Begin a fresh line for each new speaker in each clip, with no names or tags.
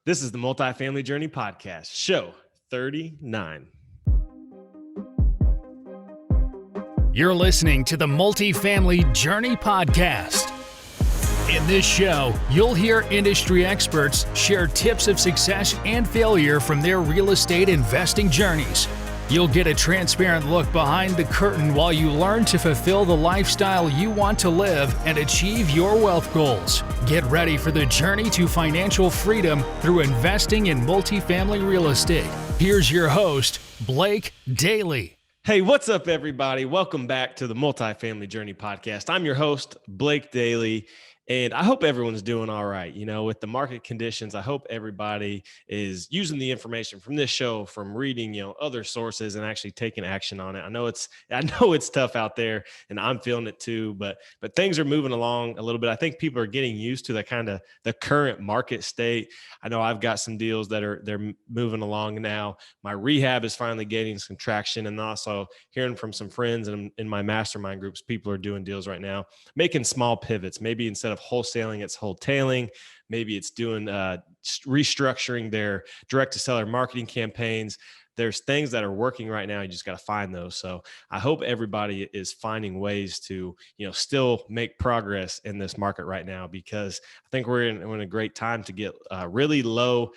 This is the Multifamily Journey Podcast, show 39.
You're listening to the Multifamily Journey Podcast. In this show, you'll hear industry experts share tips of success and failure from their real estate investing journeys. You'll get a transparent look behind the curtain while you learn to fulfill the lifestyle you want to live and achieve your wealth goals. Get ready for the journey to financial freedom through investing in multifamily real estate. Here's your host, Blake Dailey.
Hey, what's up, everybody? Welcome back to the Multifamily Journey Podcast. I'm your host, Blake Dailey. And I hope everyone's doing all right. You know, with the market conditions, I hope everybody is using the information from this show, from reading, other sources and actually taking action on it. I know it's tough out there and I'm feeling it too, but things are moving along a little bit. I think people are getting used to the current market state. I know I've got some deals they're moving along now. My rehab is finally gaining some traction, and also hearing from some friends and in my mastermind groups, people are doing deals right now, making small pivots. Maybe instead of wholesaling, it's wholetailing. Maybe it's doing restructuring their direct to seller marketing campaigns. There's things that are working right now. You just got to find those. So I hope everybody is finding ways to, still make progress in this market right now, because I think we're in a great time to get really low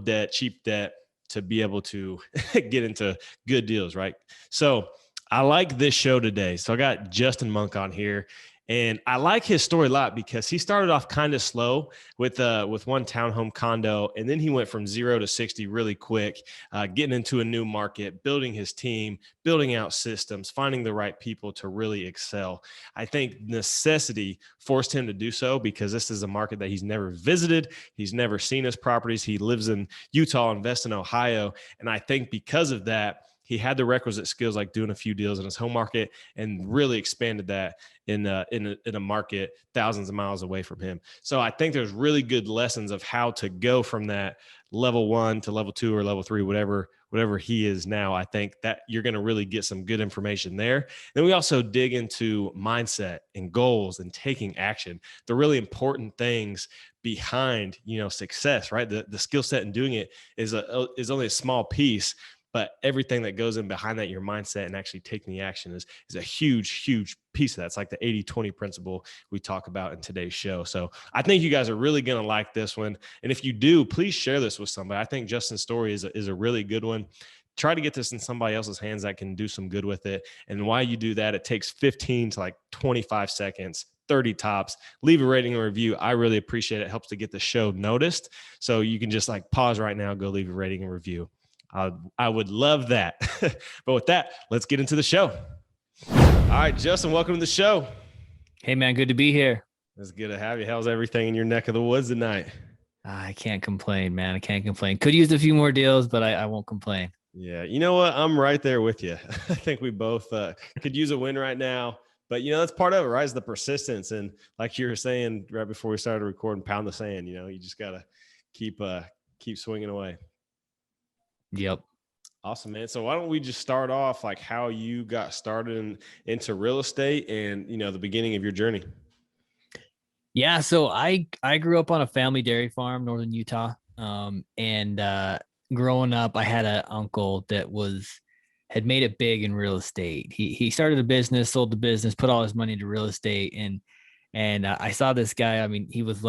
debt, cheap debt, to be able to get into good deals, right? So I like this show today. So I got Justin Munk on here. And I like his story a lot because he started off kind of slow with one townhome condo, and then he went from 0 to 60 really quick, getting into a new market, building his team, building out systems, finding the right people to really excel. I think necessity forced him to do so because this is a market that he's never visited. He's never seen his properties. He lives in Utah, invests in Ohio. And I think because of that, he had the requisite skills, like doing a few deals in his home market, and really expanded that in a market thousands of miles away from him. So I think there's really good lessons of how to go from that level 1 to level 2 or level 3, whatever he is now. I think that you're going to really get some good information there. Then we also dig into mindset and goals and taking action, the really important things behind, success, right? The skill set in doing it is only a small piece. But everything that goes in behind that, your mindset and actually taking the action is a huge, huge piece of that. It's like the 80-20 principle we talk about in today's show. So I think you guys are really going to like this one. And if you do, please share this with somebody. I think Justin's story is a really good one. Try to get this in somebody else's hands that can do some good with it. And while you do that, it takes 15 to 25 seconds. 30 tops. Leave a rating and review. I really appreciate it. It helps to get the show noticed. So you can just pause right now, go leave a rating and review. I would love that. But with that, let's get into the show. All right, Justin, welcome to the show.
Hey, man, good to be here.
It's good to have you. How's everything in your neck of the woods tonight?
I can't complain, man. I can't complain. Could use a few more deals, but I won't complain.
Yeah, you know what? I'm right there with you. I think we both could use a win right now. But, that's part of it, right? Is the persistence. And like you were saying right before we started recording, pound the sand. You just got to keep swinging away.
Yep.
Awesome, man. So why don't we just start off how you got started into real estate and, the beginning of your journey?
Yeah. So I grew up on a family dairy farm, northern Utah. And growing up, I had an uncle that had made it big in real estate. He started a business, sold the business, put all his money into real estate. And I saw this guy. I mean, he was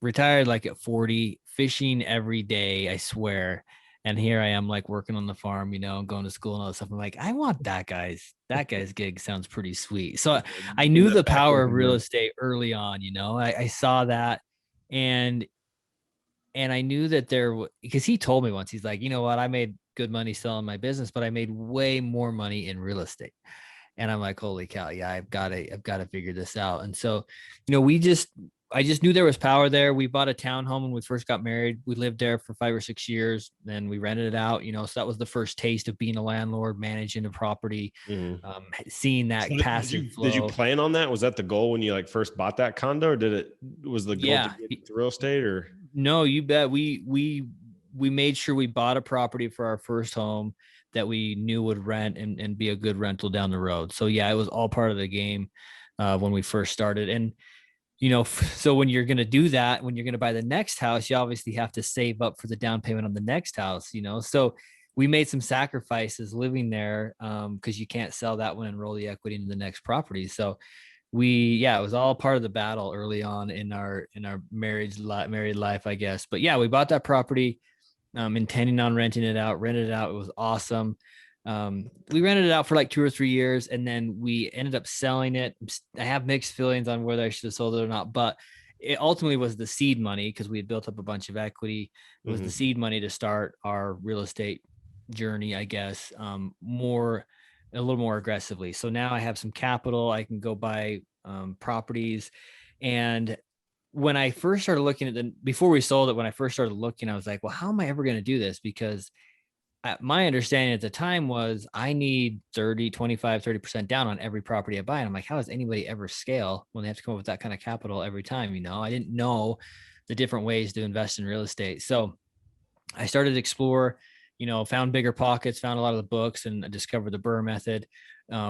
retired at 40, fishing every day, I swear. And here I am working on the farm, going to school and all that stuff. I'm like, I want that guy's gig. Sounds pretty sweet. So I knew the power of real estate early on, I saw that. And I knew that because he told me once, he's like, you know what, I made good money selling my business, but I made way more money in real estate. And I'm like, holy cow. Yeah, I've got to figure this out. And so, I just knew there was power there. We bought a townhome when we first got married. We lived there for 5 or 6 years. Then we rented it out, so that was the first taste of being a landlord, managing a property, seeing that passive flow.
Did you plan on that? Was that the goal when you first bought that condo, or was the goal to get into real estate? Or
no, you bet. We made sure we bought a property for our first home that we knew would rent and be a good rental down the road. So yeah, it was all part of the game when we first started. And so when you're going to do that, when you're going to buy the next house, you obviously have to save up for the down payment on the next house, so we made some sacrifices living there, because you can't sell that one and roll the equity into the next property. So it was all part of the battle early on in our married life, I guess. But yeah, we bought that property, intending on rented it out. It was awesome. We rented it out for like 2 or 3 years, and then we ended up selling it. I have mixed feelings on whether I should have sold it or not, but it ultimately was the seed money, because we had built up a bunch of equity. It was the seed money to start our real estate journey, I guess, a little more aggressively. So now I have some capital. I can go buy properties. And when I first started looking before we sold it, when I first started looking, I was like, well, how am I ever going to do this? Because my understanding at the time was I need 30% down on every property I buy. And I'm like, how does anybody ever scale when they have to come up with that kind of capital every time? I didn't know the different ways to invest in real estate. So I started to explore, found bigger pockets, found a lot of the books, and I discovered the BRRRR method,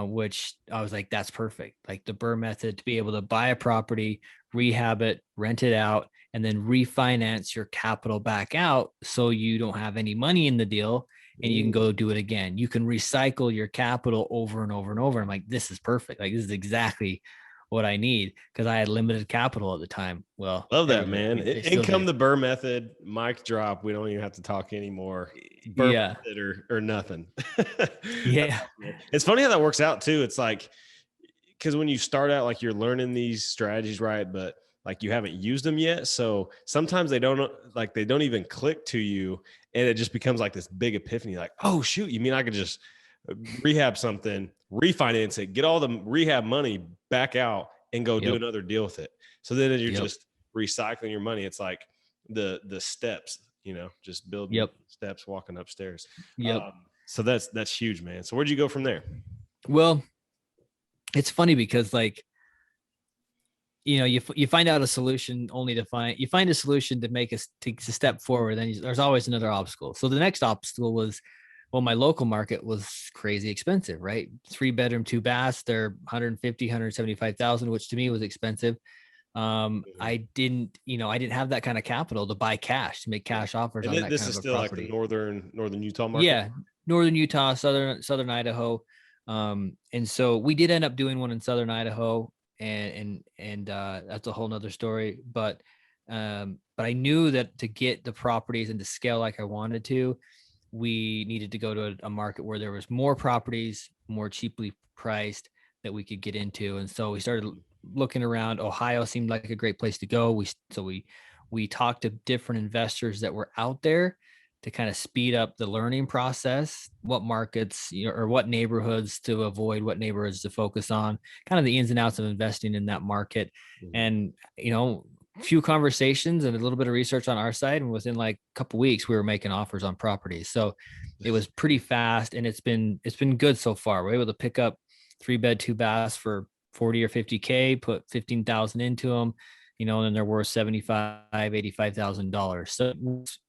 which I was like, that's perfect. Like the BRRRR method to be able to buy a property, rehab it, rent it out, and then refinance your capital back out so you don't have any money in the deal and you can go do it again. You can recycle your capital over and over and over. I'm like, this is perfect. Like, this is exactly what I need, because I had limited capital at the time. Well,
love that, man. Income, the BRRRR method, mic drop. We don't even have to talk anymore. BRRRR method or nothing.
Yeah.
It's funny how that works out too. It's like, because when you start out, like, you're learning these strategies, right? But like, you haven't used them yet. So sometimes they don't even click to you, and it just becomes like this big epiphany. Like, oh shoot, you mean I could just rehab something, refinance it, get all the rehab money back out, and go do another deal with it. So then you're just recycling your money. It's like the steps, just building steps, walking upstairs. So that's huge, man. So where'd you go from there?
Well, it's funny because, like, you find out a solution only to find a solution to make us take a step forward. Then there's always another obstacle. So the next obstacle was, well, my local market was crazy expensive, right? 3-bedroom, 2 baths, they're 150, 175,000, which to me was expensive. I didn't have that kind of capital to buy cash, to make cash offers on that
this
kind
is
of a
still
property.
Like the northern Utah market.
Yeah, northern Utah, southern Idaho. And so we did end up doing one in southern Idaho, and that's a whole nother story. But I knew that to get the properties and to scale like I wanted to, we needed to go to a market where there was more properties, more cheaply priced, that we could get into. And so we started looking around. Ohio seemed like a great place to go. We talked to different investors that were out there to kind of speed up the learning process, what markets, or what neighborhoods to avoid, what neighborhoods to focus on, kind of the ins and outs of investing in that market. And, few conversations and a little bit of research on our side, and within like a couple of weeks, we were making offers on properties. So it was pretty fast, and it's been good so far. We're able to pick up 3-bed, 2 baths for 40 or 50K, put 15,000 into them, and then they're worth $85,000. So it's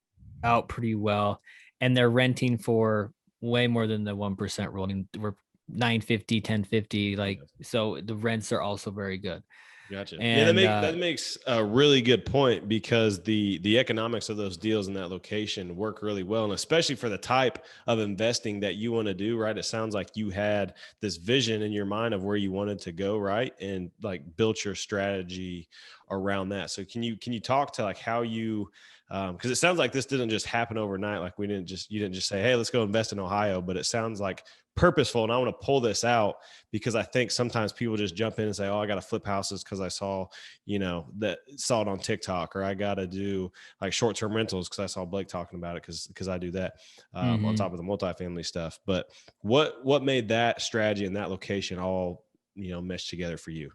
out pretty well, and they're renting for way more than the 1% rolling. We're $950, $1050, like, so the rents are also very good.
Gotcha. And that makes a really good point, because the economics of those deals in that location work really well. And especially for the type of investing that you want to do, right? It sounds like you had this vision in your mind of where you wanted to go, right? And like built your strategy around that. So can you talk to like how you, because it sounds like this didn't just happen overnight. Like you didn't just say, hey, let's go invest in Ohio, but it sounds like purposeful. And I want to pull this out because I think sometimes people just jump in and say, oh, I got to flip houses because I saw it on TikTok, or I got to do like short-term rentals because I saw Blake talking about it because I do that on top of the multifamily stuff. But what made that strategy and that location all, mesh together for you?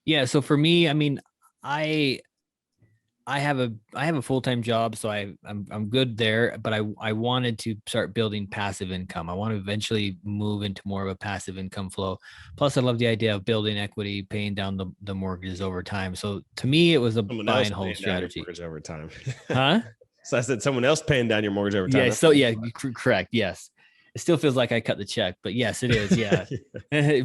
Yeah. So for me, I mean, I have a full-time job, so I'm good there, but I wanted to start building passive income. I want to eventually move into more of a passive income flow. Plus, I love the idea of building equity, paying down the mortgages over time. So to me, it was a buy and hold strategy.
Mortgage over time.
Huh?
So I said someone else paying down your mortgage over time.
Yeah. So yeah, correct. Yes. It still feels like I cut the check, but yes, it is. Yeah.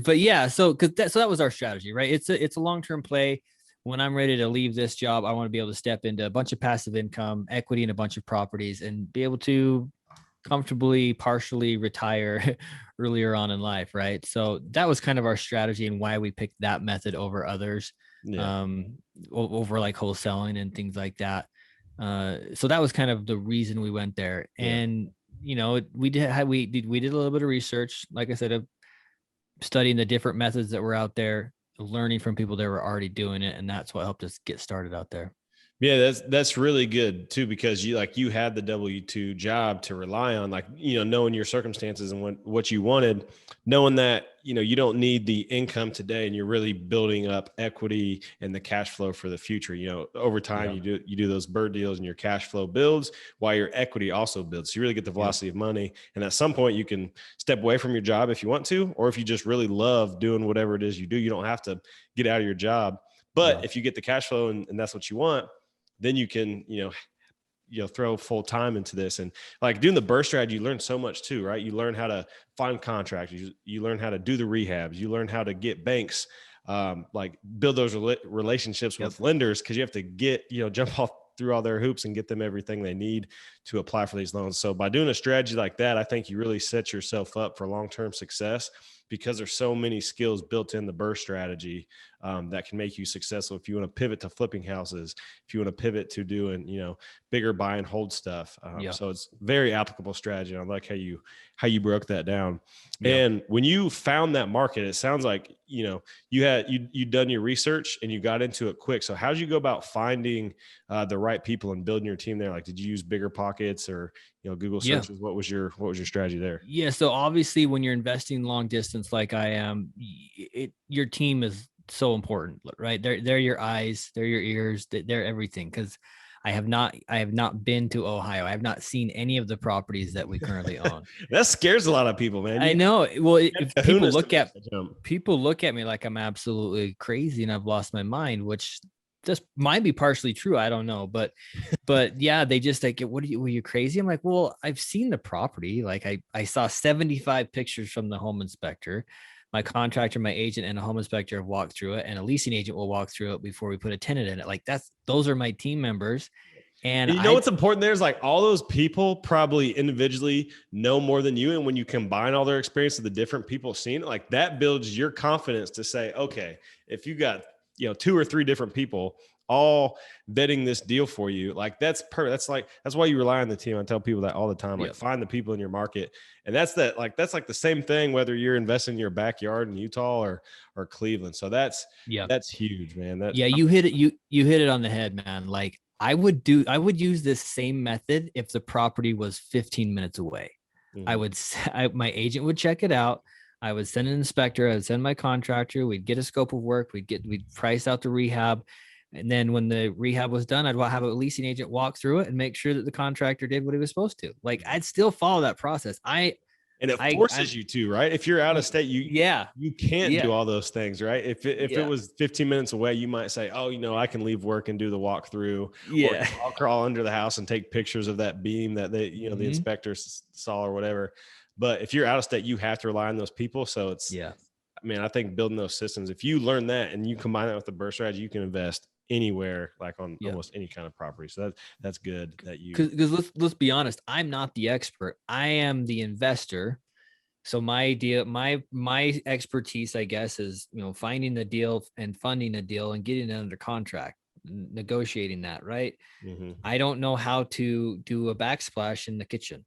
But yeah, so that was our strategy, right? It's a long-term play. when I'm ready to leave this job, I want to be able to step into a bunch of passive income, equity in a bunch of properties, and be able to comfortably, partially retire earlier on in life. Right. So that was kind of our strategy and why we picked that method over others, over like wholesaling and things like that. So that was kind of the reason we went there. And, we did a little bit of research, like I said, of studying the different methods that were out there, learning from people that were already doing it. And that's what helped us get started out there.
Yeah, that's really good too, because you had the W-2 job to rely on, knowing your circumstances and what you wanted, knowing that, you don't need the income today and you're really building up equity and the cash flow for the future. Over time, you do those BRRRR deals and your cash flow builds while your equity also builds. So you really get the velocity of money. And at some point you can step away from your job if you want to, or if you just really love doing whatever it is you do, you don't have to get out of your job. But if you get the cash flow and that's what you want, then you can, throw full time into this. And like doing the BRRRR strategy, you learn so much too, right? You learn how to find contractors, you learn how to do the rehabs, you learn how to get banks, build those relationships with lenders. Cause you have to jump off through all their hoops and get them everything they need to apply for these loans. So by doing a strategy like that, I think you really set yourself up for long-term success, because there's so many skills built in the BRRRR strategy that can make you successful. If you want to pivot to flipping houses, if you want to pivot to doing, bigger buy and hold stuff. So it's very applicable strategy. I like how you broke that down. And when you found that market, it sounds like, you'd done your research and you got into it quick. So how did you go about finding the right people and building your team there? Like, did you use BiggerPockets or, Google searches? What was your strategy there?
Yeah. So obviously when you're investing long distance, like I am, your team is so important, right? They're your eyes, they're your ears, they're everything. Cause I have not been to Ohio. I have not seen any of the properties that we currently own.
That scares a lot of people, man.
I know. Well, if people look at me like I'm absolutely crazy and I've lost my mind, which just might be partially true. I don't know, but yeah, they just like, were you crazy? I'm like, well, I've seen the property. Like I saw 75 pictures from the home inspector. My contractor, my agent, and a home inspector have walked through it, and a leasing agent will walk through it before we put a tenant in it. Like those are my team members. And
what's important there is like all those people probably individually know more than you. And when you combine all their experience of the different people seeing it, like that builds your confidence to say, okay, if you got, 2 or 3 different people all vetting this deal for you, like that's perfect. That's why you rely on the team. I tell people that all the time, like find the people in your market. And that's like the same thing, whether you're investing in your backyard in Utah or Cleveland. So that's huge, man.
You hit it. You hit it on the head, man. Like I would use this same method if the property was 15 minutes away. Mm-hmm. My agent would check it out. I would send an inspector. I would send my contractor. We'd get a scope of work. We'd price out the rehab. And then when the rehab was done, I'd have a leasing agent walk through it and make sure that the contractor did what he was supposed to. Like I'd still follow that process. And it
forces you to, right? If you're out of state, you can't do all those things, right? If it was 15 minutes away, you might say, oh, I can leave work and do the walkthrough. Or I'll crawl under the house and take pictures of that beam that they, the inspectors saw or whatever. But if you're out of state, you have to rely on those people. So it's, I think building those systems, if you learn that and you combine that with the BRRRR strategy, you can invest anywhere, like on almost any kind of property. So that's good that you,
because let's be honest, I'm not the expert. I am the investor. So my idea, my expertise, I guess, is, finding the deal and funding the deal and getting it under contract, negotiating that. Right. Mm-hmm. I don't know how to do a backsplash in the kitchen.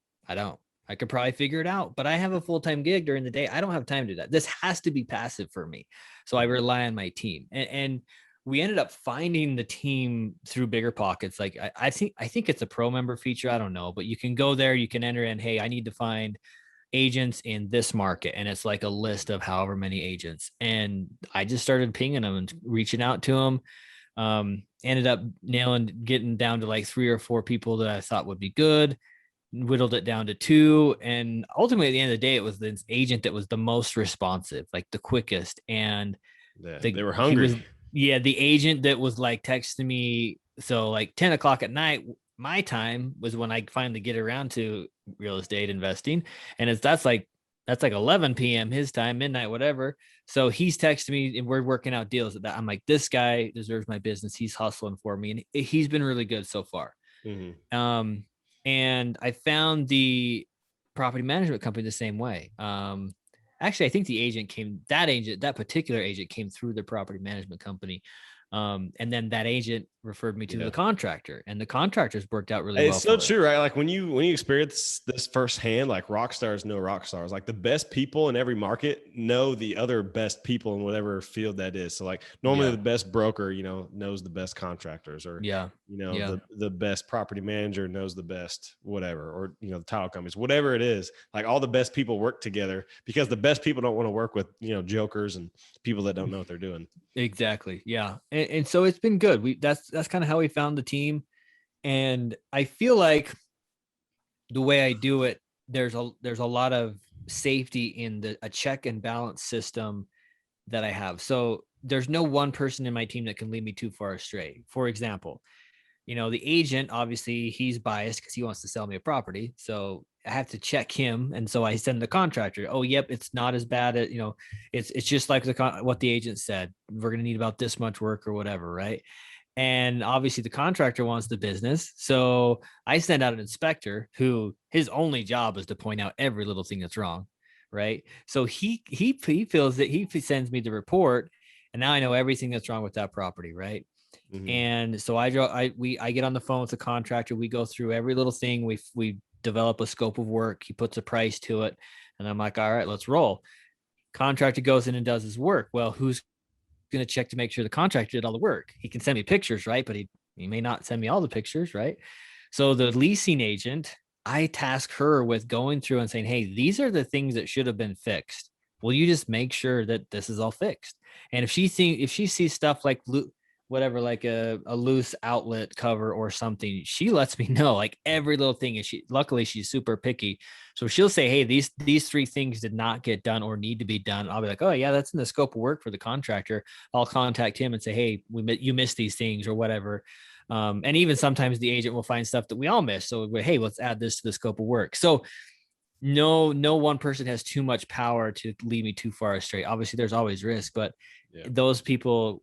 I could probably figure it out, but I have a full-time gig during the day. I don't have time to do that. This has to be passive for me. So I rely on my team. And we ended up finding the team through BiggerPockets. Like I think it's a pro member feature. I don't know, but you can go there, you can enter in, hey, I need to find agents in this market. And it's like a list of however many agents. And I just started pinging them and reaching out to them. Ended up getting down to like 3 or 4 people that I thought would be good. Whittled it down to 2. And ultimately at the end of the day, it was this agent that was the most responsive, like the quickest. And
they were hungry.
The agent that was like texting me. So like 10 o'clock at night, my time was when I finally get around to real estate investing. And that's like that's like 11 p.m. his time, midnight, whatever. So he's texting me and we're working out deals at that. I'm like, this guy deserves my business. He's hustling for me. And he's been really good so far. And I found the property management company the same way. Actually, I think that particular agent came through the property management company. And then that agent referred me to the contractor, and the contractors worked out really well.
It's so true, right? Like when you experience this firsthand, like rock stars know rock stars. Like the best people in every market know the other best people in whatever field that is. So like normally the best broker, knows the best contractors, or the best property manager knows the best whatever, or the title companies, whatever it is. Like all the best people work together because the best people don't want to work with jokers and people that don't know what they're doing.
Exactly. Yeah. And so it's been good. That's kind of how we found the team. And I feel like the way I do it, there's a lot of safety in a check and balance system that I have. So there's no one person in my team that can lead me too far astray. For example, the agent, obviously he's biased because he wants to sell me a property. So I have to check him. And so I send the contractor, oh, yep, it's not as bad as, it's just like what the agent said. We're going to need about this much work or whatever. Right. And obviously the contractor wants the business. So I send out an inspector who his only job is to point out every little thing that's wrong. Right. So he feels that he sends me the report, and now I know everything that's wrong with that property. Right. And so I get on the phone with the contractor. We go through every little thing. We develop a scope of work. He puts a price to it, and I'm like, all right, let's roll. Contractor goes in and does his work. Well, who's going to check to make sure the contractor did all the work? He can send me pictures, right? But he may not send me all the pictures, right? So the leasing agent, I task her with going through and saying, hey, these are the things that should have been fixed. Will you just make sure that this is all fixed? And if she sees stuff like whatever, like a loose outlet cover or something, she lets me know like every little thing. And luckily she's super picky. So she'll say, hey, these 3 things did not get done or need to be done. I'll be like, oh yeah, that's in the scope of work for the contractor. I'll contact him and say, hey, you missed these things or whatever. And even sometimes the agent will find stuff that we all miss. So hey, let's add this to the scope of work. So no one person has too much power to lead me too far astray. Obviously there's always risk, but those people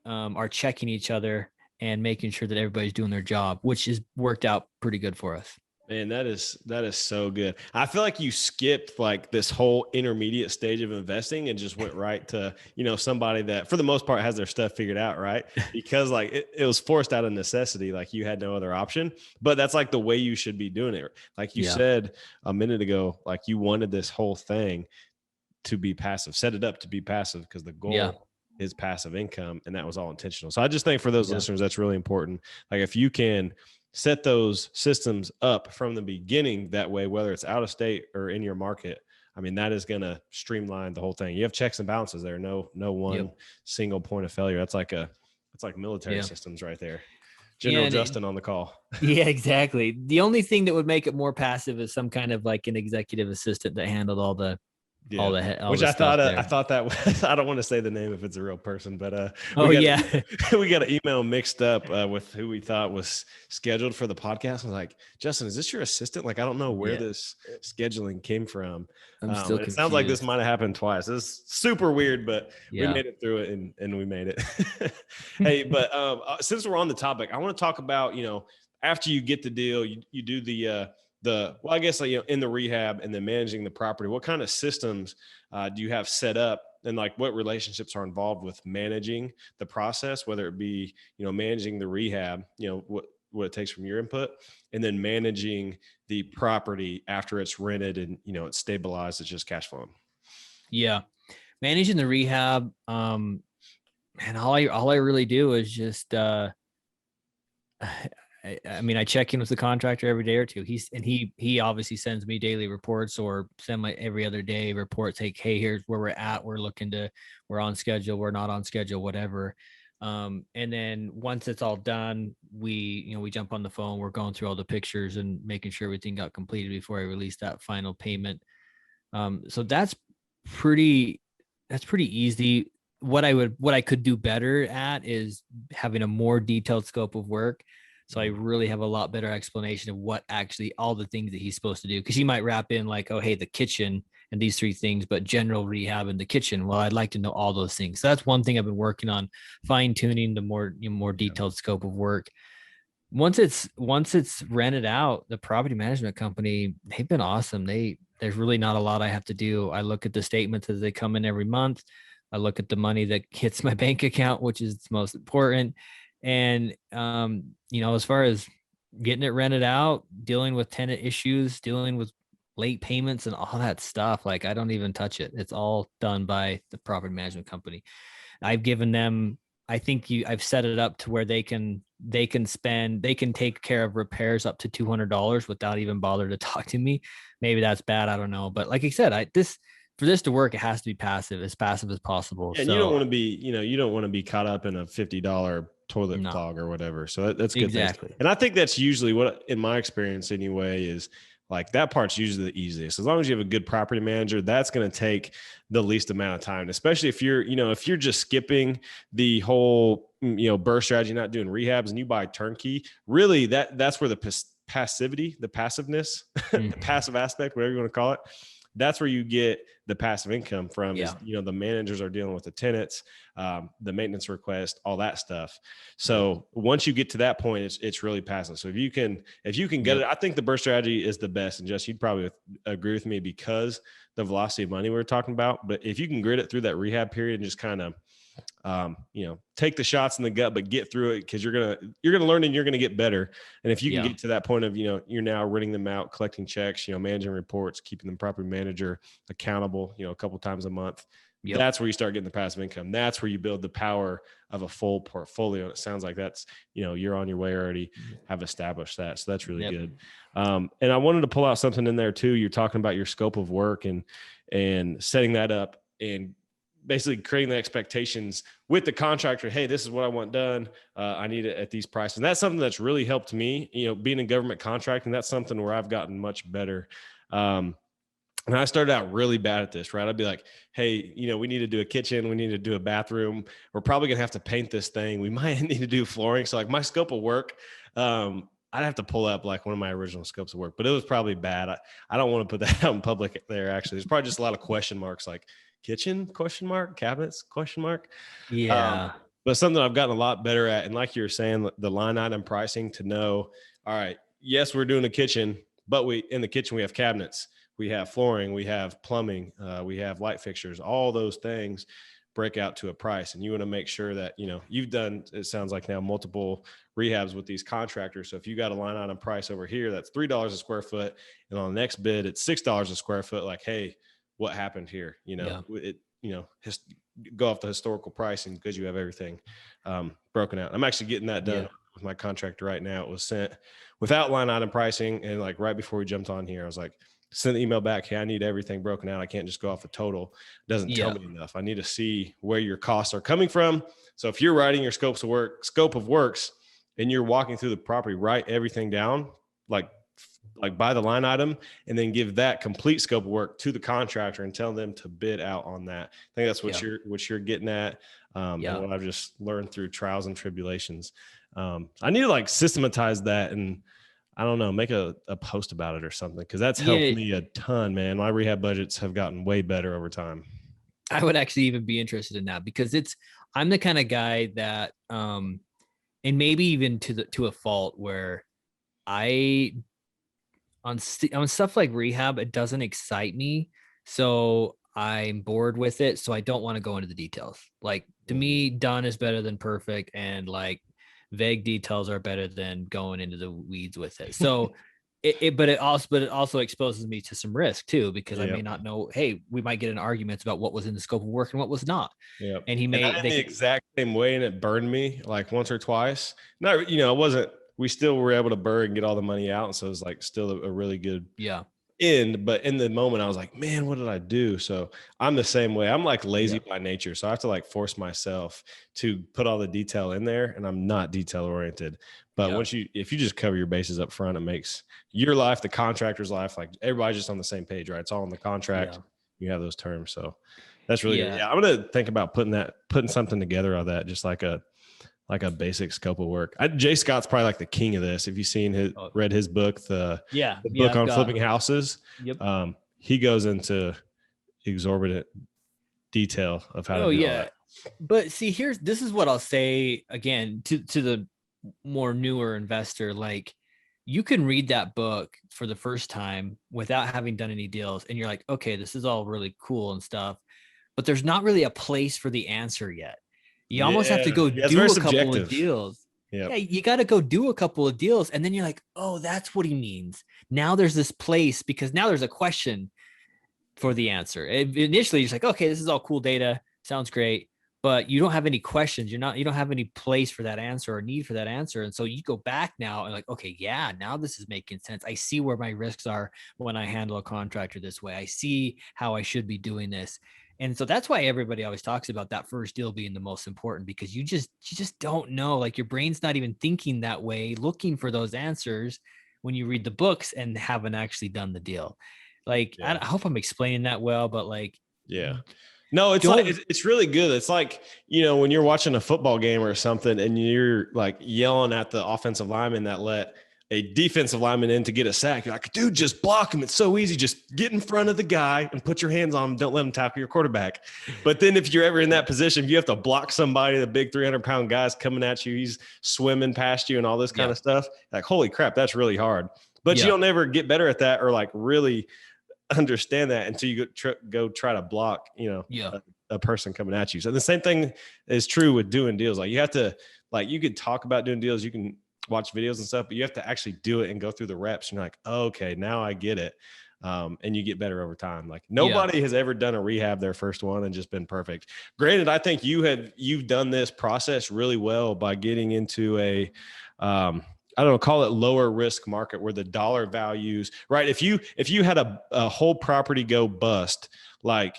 are checking each other and making sure that everybody's doing their job, which has worked out pretty good for us.
Man, that is so good. I feel like you skipped like this whole intermediate stage of investing and just went right to, somebody that for the most part has their stuff figured out, right? Because like it was forced out of necessity. Like you had no other option, but that's like the way you should be doing it. Like you said a minute ago, like you wanted this whole thing to be passive, set it up to be passive because the goal is passive income, and that was all intentional. So I just think for those listeners, that's really important. Like if you can set those systems up from the beginning that way, whether it's out of state or in your market, I mean, that is going to streamline the whole thing. You have checks and balances there. No one single point of failure. It's like military systems right there. General Justin on the call.
Yeah, exactly. The only thing that would make it more passive is some kind of like an executive assistant that handled all the which I thought that was, I don't want to say the name if it's a real person, but we got an email mixed up with who we thought was scheduled for the podcast. I was like, Justin, is this your assistant? Like, I don't know where this scheduling came from. It sounds like this might have happened twice. It's super weird, but we made it through it and we made it.
Hey, but since we're on the topic, I want to talk about, after you get the deal, you do I guess like, in the rehab and then managing the property, what kind of systems do you have set up, and like what relationships are involved with managing the process, whether it be, managing the rehab, what it takes from your input, and then managing the property after it's rented and, it's stabilized, it's just cash flowing.
Yeah. Managing the rehab. Man, all I really do is just, I check in with the contractor every day or two. He obviously sends me daily reports or send my every other day reports. Hey, here's where we're at. We're on schedule. We're not on schedule, whatever. And then once it's all done, we jump on the phone. We're going through all the pictures and making sure everything got completed before I release that final payment. So that's pretty easy. What I could do better at is having a more detailed scope of work. So I really have a lot better explanation of what actually all the things that he's supposed to do. Cause he might wrap in like, oh, hey, the kitchen and these 3 things, but general rehab in the kitchen. Well, I'd like to know all those things. So that's one thing I've been working on, fine tuning the more detailed scope of work. Once it's rented out, the property management company, they've been awesome. There's really not a lot I have to do. I look at the statements as they come in every month. I look at the money that hits my bank account, which is most important. And, as far as getting it rented out, dealing with tenant issues, dealing with late payments and all that stuff, like I don't even touch it. It's all done by the property management company. I've given them, I've set it up to where they can take care of repairs up to $200 without even bother to talk to me. Maybe that's bad. I don't know. But like I said, for this to work, it has to be as passive as possible.
And you don't want to be, you don't want to be caught up in a $50 toilet clog or whatever. So that's good.
Exactly.
And I think that's usually what, in my experience anyway, is like that part's usually the easiest. As long as you have a good property manager, that's going to take the least amount of time, especially if you're just skipping the whole, BRRRR strategy, not doing rehabs, and you buy turnkey. Really, that's where the passivity, the passiveness, the passive aspect, whatever you want to call it, that's where you get the passive income from. Is, the managers are dealing with the tenants, the maintenance request, all that stuff. So once you get to that point, it's really passive. So if you can get it, I think the BRRRR strategy is the best. And Jess, you'd probably agree with me because the velocity of money we were talking about. But if you can grit it through that rehab period and just kind of, take the shots in the gut, but get through it, because you're gonna learn and you're gonna get better. And if you can get to that point of, you're now renting them out, collecting checks, managing reports, keeping the property manager accountable, a couple times a month. That's where you start getting the passive income. That's where you build the power of a full portfolio. And it sounds like that's, you're on your way, already have established that. So that's really good. And I wanted to pull out something in there too. You're talking about your scope of work and setting that up and basically creating the expectations with the contractor. Hey, this is what I want done. I need it at these prices. And that's something that's really helped me, being in government contracting. That's something where I've gotten much better. And I started out really bad at this, right? I'd be like, hey, we need to do a kitchen. We need to do a bathroom. We're probably going to have to paint this thing. We might need to do flooring. So like my scope of work, I'd have to pull up like one of my original scopes of work, but it was probably bad. I don't want to put that out in public there. Actually, there's probably just a lot of question marks, like kitchen ? Cabinets ? But something I've gotten a lot better at. And like you were saying, the line item pricing, to know, all right, yes, we're doing a kitchen, but in the kitchen, we have cabinets, we have flooring, we have plumbing, we have light fixtures, all those things break out to a price. And you want to make sure that, you've done, it sounds like now, multiple rehabs with these contractors. So if you got a line item price over here, that's $3 a square foot. And on the next bid, it's $6 a square foot. Like, hey, what happened here? Go off the historical pricing, because you have everything broken out. I'm actually getting that done with my contractor right now. It was sent without line item pricing. And like right before we jumped on here, I was like, send the email back. Hey, I need everything broken out. I can't just go off the total. It doesn't tell me enough. I need to see where your costs are coming from. So if you're writing your scope of works, and you're walking through the property, write everything down, like by the line item, and then give that complete scope of work to the contractor and tell them to bid out on that. I think that's what you're getting at. And what I've just learned through trials and tribulations. I need to like systematize that, and I don't know, make a post about it or something, because that's helped me a ton, man. My rehab budgets have gotten way better over time.
I would actually even be interested in that, because I'm the kind of guy that, and maybe even to a fault, where on stuff like rehab, it doesn't excite me. So I'm bored with it. So I don't want to go into the details. Like, to me, done is better than perfect. And like vague details are better than going into the weeds with it. So but it also exposes me to some risk too, because I may not know, hey, we might get in arguments about what was in the scope of work and what was not.
Yeah.
And he may,
the exact same way. And it burned me like once or twice. Not, it wasn't, we still were able to BRRRR and get all the money out. And so it was like still a really good end. But in the moment, I was like, man, what did I do? So I'm the same way. I'm like lazy by nature. So I have to like force myself to put all the detail in there, and I'm not detail oriented. But if you just cover your bases up front, it makes your life, the contractor's life, like everybody's just on the same page, right? It's all in the contract. You have those terms. So that's really good. Yeah. I'm going to think about putting something together on that, just like a like a basic scope of work. Jay Scott's probably like the king of this. If you've read his book, the book on flipping houses, he goes into exorbitant detail of how to do all that.
But see, this is what I'll say again to the more newer investor. Like, you can read that book for the first time without having done any deals, and you're like, okay, this is all really cool and stuff, but there's not really a place for the answer yet. You almost have to go do a couple of deals. Yeah, you got to go do a couple of deals, and then you're like, oh, that's what he means. Now there's this place, because now there's a question for the answer. Initially, you're just like, okay, this is all cool data, sounds great, but you don't have any questions. You don't have any place for that answer or need for that answer. And so you go back now and like, okay, yeah, now this is making sense. I see where my risks are when I handle a contractor this way. I see how I should be doing this. And so that's why everybody always talks about that first deal being the most important, because you just don't know, like your brain's not even thinking that way, looking for those answers when you read the books and haven't actually done the deal. Like, I hope I'm explaining that well, but like,
no, it's really good. It's like, when you're watching a football game or something and you're like yelling at the offensive lineman that let a defensive lineman in to get a sack. You're like, dude, just block him. It's so easy. Just get in front of the guy and put your hands on him. Don't let him tackle your quarterback. But then if you're ever in that position, if you have to block somebody, the big 300-pound guy's coming at you, he's swimming past you and all this kind of stuff. Like, holy crap, that's really hard. But you don't ever get better at that or like really understand that until you go try to block, a person coming at you. So the same thing is true with doing deals. Like, you have to, like, you could talk about doing deals, you can watch videos and stuff, but you have to actually do it and go through the reps. And you're like, oh, okay, now I get it. And you get better over time. Like, nobody has ever done a rehab their first one and just been perfect. Granted, I think you've done this process really well by getting into a, I don't know, call it lower risk market where the dollar values, right? If you had a whole property go bust, like,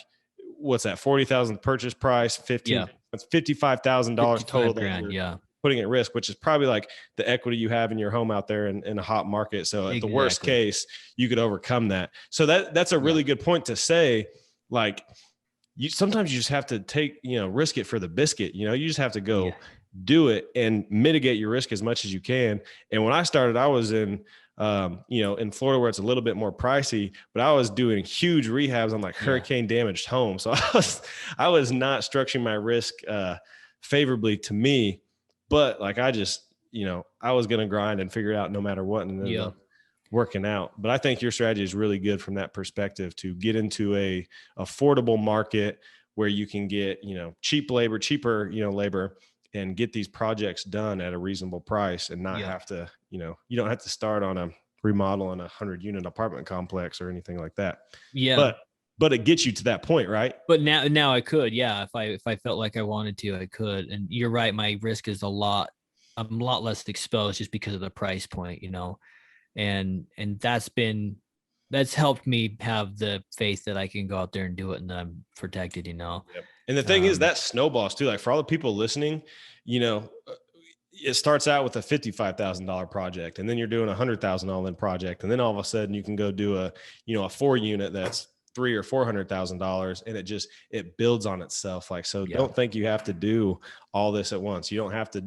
what's that? 40,000 purchase price, that's $55,000 total. Putting at risk, which is probably like the equity you have in your home out there in a hot market. So at the worst case, you could overcome that. So that's a really good point to say, like, sometimes you just have to take, risk it for the biscuit. You just have to go do it and mitigate your risk as much as you can. And when I started, I was in Florida where it's a little bit more pricey, but I was doing huge rehabs on like hurricane damaged homes. So I was not structuring my risk favorably to me. But like, I just, I was going to grind and figure it out no matter what, and ended up working out. But I think your strategy is really good from that perspective, to get into a affordable market where you can get, cheaper labor and get these projects done at a reasonable price and not have to, you don't have to start on a remodel on a 100-unit apartment complex or anything like that. Yeah. But it gets you to that point, right?
But now I could, if I felt like I wanted to, I could. And you're right, my risk is I'm a lot less exposed just because of the price point, and that's helped me have the faith that I can go out there and do it and that I'm protected, Yep.
And the thing is, that snowballs too. Like, for all the people listening, it starts out with a $55,000 project, and then you're doing a $100,000 all-in project, and then all of a sudden you can go do a 4-unit that's $300,000 or $400,000, and it builds on itself. Like, so don't think you have to do all this at once. You don't have to,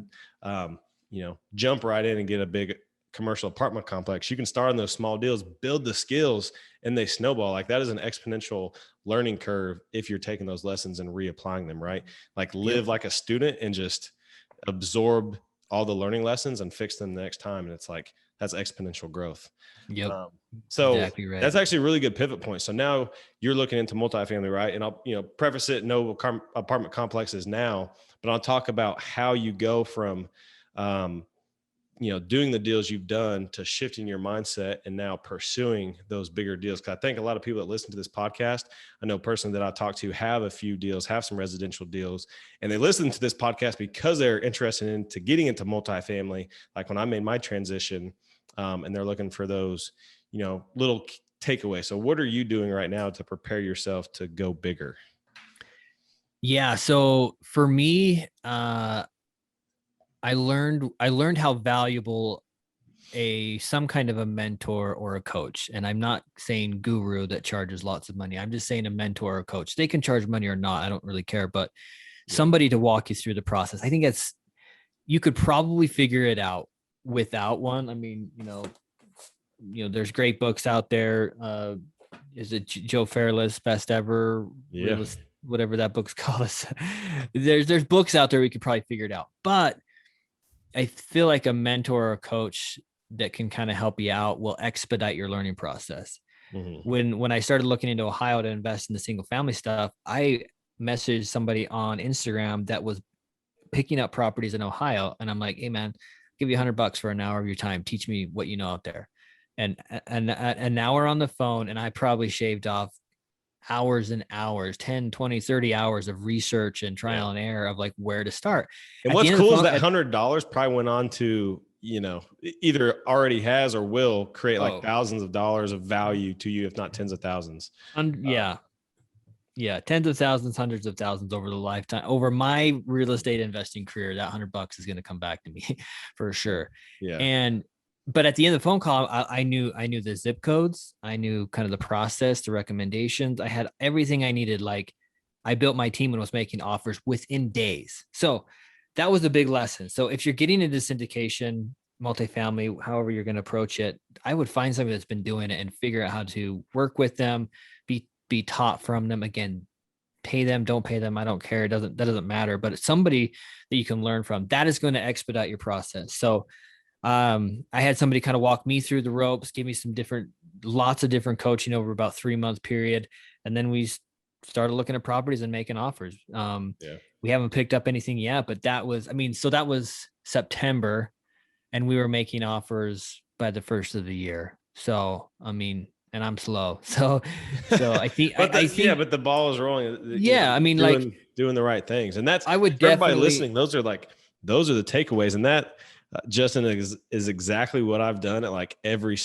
jump right in and get a big commercial apartment complex. You can start on those small deals, build the skills, and they snowball. Like, that is an exponential learning curve if you're taking those lessons and reapplying them, right? Like, live like a student and just absorb all the learning lessons and fix them the next time. And it's like, that's exponential growth.
Yep.
So exactly right. That's actually a really good pivot point. So now you're looking into multifamily, right? And I'll, preface it, no apartment complexes now, but I'll talk about how you go from, doing the deals you've done to shifting your mindset and now pursuing those bigger deals. Cause I think a lot of people that listen to this podcast, I know personally that I talk to, have a few deals, have some residential deals, and they listen to this podcast because they're interested into getting into multifamily. Like when I made my transition, and they're looking for those, little takeaways. So what are you doing right now to prepare yourself to go bigger?
Yeah. So for me, I learned how valuable some kind of a mentor or a coach. And I'm not saying guru that charges lots of money. I'm just saying a mentor or a coach. They can charge money or not. I don't really care, but somebody to walk you through the process. I think you could probably figure it out without one. I mean, there's great books out there. Is it Joe Fairless, Best Ever?
Yeah.
Whatever that book's called. There's books out there we could probably figure it out. But I feel like a mentor or a coach that can kind of help you out will expedite your learning process. Mm-hmm. When I started looking into Ohio to invest in the single family stuff, I messaged somebody on Instagram that was picking up properties in Ohio. And I'm like, hey man, I'll give you $100 for an hour of your time. Teach me what you know out there. And an hour on the phone. And I probably shaved off hours and hours, 10, 20, 30 hours of research and trial and error of like where to start.
And what's cool is that $100 probably went on to, either already has or will create like thousands of dollars of value to you, if not tens of thousands.
Yeah. Tens of thousands, hundreds of thousands over the lifetime. Over my real estate investing career, that $100 is going to come back to me for sure.
Yeah.
But at the end of the phone call, I knew the zip codes. I knew kind of the process, the recommendations. I had everything I needed. Like I built my team and was making offers within days. So that was a big lesson. So if you're getting into syndication, multifamily, however you're going to approach it, I would find somebody that's been doing it and figure out how to work with them, be taught from them. Again, pay them, don't pay them. I don't care. That doesn't matter, but it's somebody that you can learn from. That is going to expedite your process. So I had somebody kind of walk me through the ropes, give me lots of different coaching over about 3-month period. And then we started looking at properties and making offers. We haven't picked up anything yet, but that was September and we were making offers by the first of the year. So, and I'm slow. So I think,
but the ball is rolling. Doing the right things. And that's,
I would
everybody listening, those are the takeaways. And that, Justin, is exactly what I've done at like every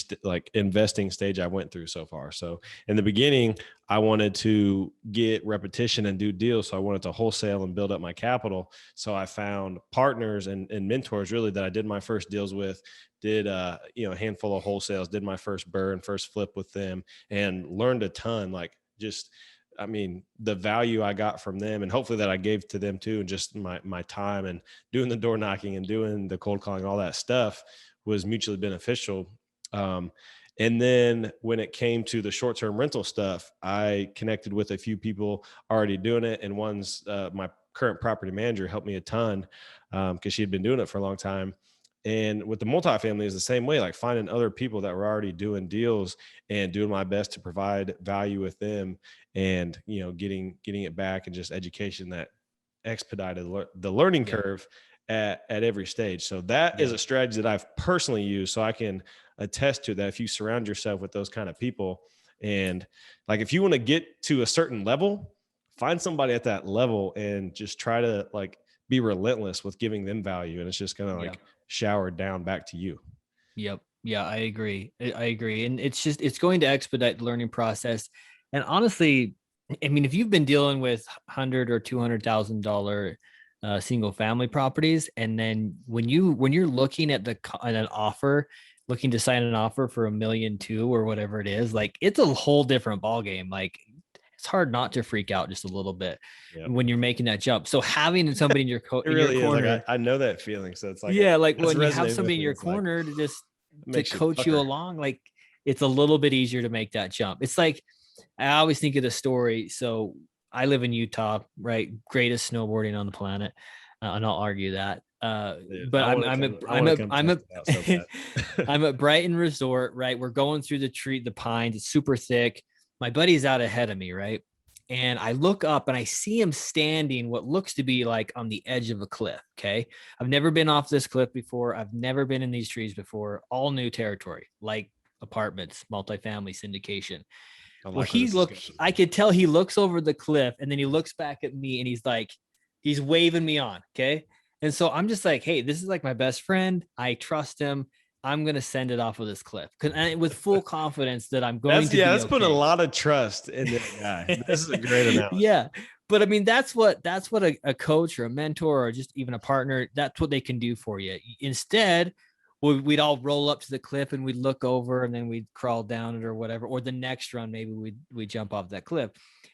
investing stage I went through so far. So in the beginning, I wanted to get repetition and do deals. So I wanted to wholesale and build up my capital. So I found partners and mentors really that I did my first deals with, did a handful of wholesales, did my first BRRRR and first flip with them, and learned a ton. The value I got from them, and hopefully that I gave to them too, and just my time and doing the door knocking and doing the cold calling, all that stuff was mutually beneficial. And then when it came to the short-term rental stuff, I connected with a few people already doing it. And one's my current property manager helped me a ton because she had been doing it for a long time. And with the multifamily is the same way, like finding other people that were already doing deals and doing my best to provide value with them and, getting it back, and just education that expedited the learning curve at every stage. So that is a strategy that I've personally used. So I can attest to that. If you surround yourself with those kind of people, and like, if you want to get to a certain level, find somebody at that level and just try to be relentless with giving them value. And it's just going to showered down back to you.
Yep. Yeah, I agree. And it's going to expedite the learning process. And honestly, if you've been dealing with $100,000 or $200,000 single family properties, and then when you're looking at an offer, looking to sign an offer for $1.2 million or whatever it is, it's a whole different ballgame. It's hard not to freak out just a little bit when you're making that jump. So having somebody in your corner,
I know that feeling. So it's when
you have somebody in your corner to just to coach you along, it's a little bit easier to make that jump. It's I always think of the story. So I live in Utah, right? Greatest snowboarding on the planet. And I'll argue that. But I'm at Brighton Resort, right? We're going through the pines. It's super thick. My buddy's out ahead of me, right? And I look up and I see him standing what looks to be on the edge of a cliff. Okay. I've never been off this cliff before. I've never been in these trees before. All new territory, like apartments, multifamily, syndication. I could tell he looks over the cliff and then he looks back at me and he's waving me on. Okay. And so I'm just like, hey, this is my best friend. I trust him. I'm going to send it off of this cliff with full confidence that I'm going to be
that's put a lot of trust in this guy. This is a great analogy.
Yeah. But that's what a coach or a mentor or just even a partner, that's what they can do for you. Instead, we'd all roll up to the cliff and we'd look over and then we'd crawl down it or whatever, or the next run, maybe we'd jump off that cliff.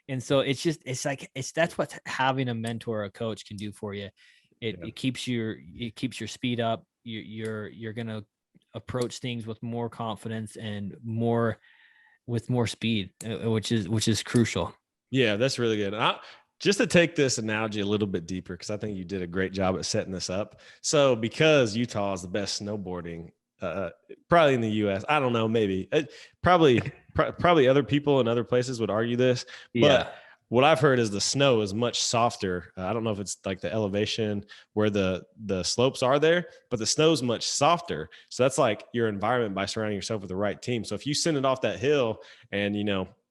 And so that's what having a mentor or a coach can do for you. It keeps your speed up. You're going to approach things with more confidence and more speed, which is crucial.
Yeah, that's really good. Just to take this analogy a little bit deeper, because I think you did a great job at setting this up. So because Utah is the best snowboarding, probably in the U.S., I don't know, maybe probably other people in other places would argue this, but what I've heard is the snow is much softer. I don't know if it's like the elevation where the slopes are there, but the snow is much softer. So that's like your environment by surrounding yourself with the right team. So if you send it off that hill and,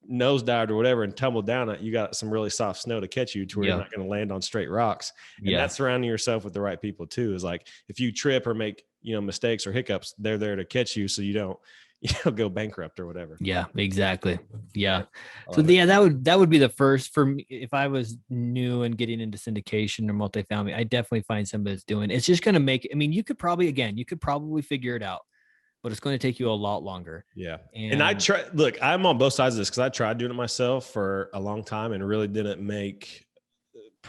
nosedived or whatever and tumbled down it, you got some really soft snow to catch you to where you're not going to land on straight rocks. And that's surrounding yourself with the right people too. Is like, if you trip or make, mistakes or hiccups, they're there to catch you so you don't go bankrupt or whatever.
Yeah, exactly. Yeah. So that would be the first for me. If I was new and getting into syndication or multifamily, I definitely find somebody that's doing, it's just going to make, you could probably figure it out, but it's going to take you a lot longer.
Yeah. And I look, I'm on both sides of this because I tried doing it myself for a long time and really didn't make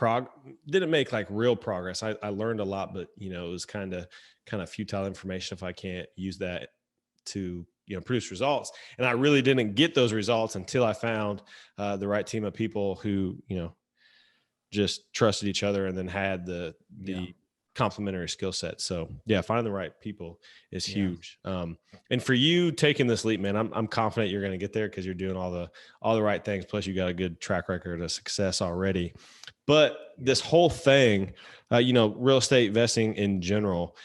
like real progress. I learned a lot, but it was kind of futile information if I can't use that to, produce results. And I really didn't get those results until I found the right team of people who, just trusted each other and then had the complementary skill set. So finding the right people is huge. And for you taking this leap, man, I'm confident you're going to get there because you're doing all the right things. Plus you got a good track record of success already. But this whole thing, real estate investing in general,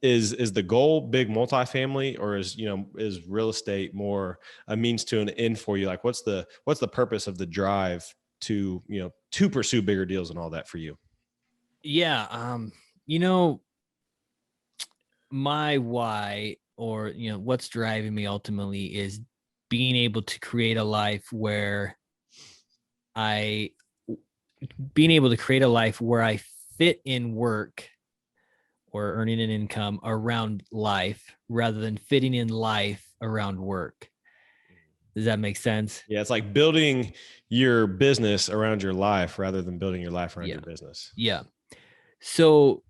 is the goal big multifamily, or is real estate more a means to an end for you? Like what's the purpose of the drive to pursue bigger deals and all that for you?
Yeah. My why, or, what's driving me ultimately is being able to create a life where I fit in work or earning an income around life rather than fitting in life around work. Does that make sense?
Yeah. It's like building your business around your life rather than building your life around your business.
Yeah. So,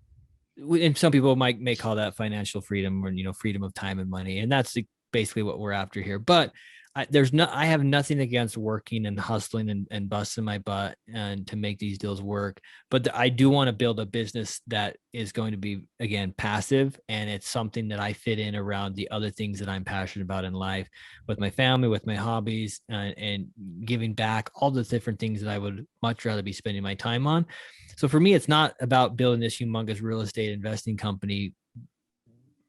and some people may call that financial freedom, or, freedom of time and money. And that's basically what we're after here. But I have nothing against working and hustling and busting my butt and to make these deals work. But I do want to build a business that is going to be, again, passive. And it's something that I fit in around the other things that I'm passionate about in life, with my family, with my hobbies, and giving back, all the different things that I would much rather be spending my time on. So for me, it's not about building this humongous real estate investing company.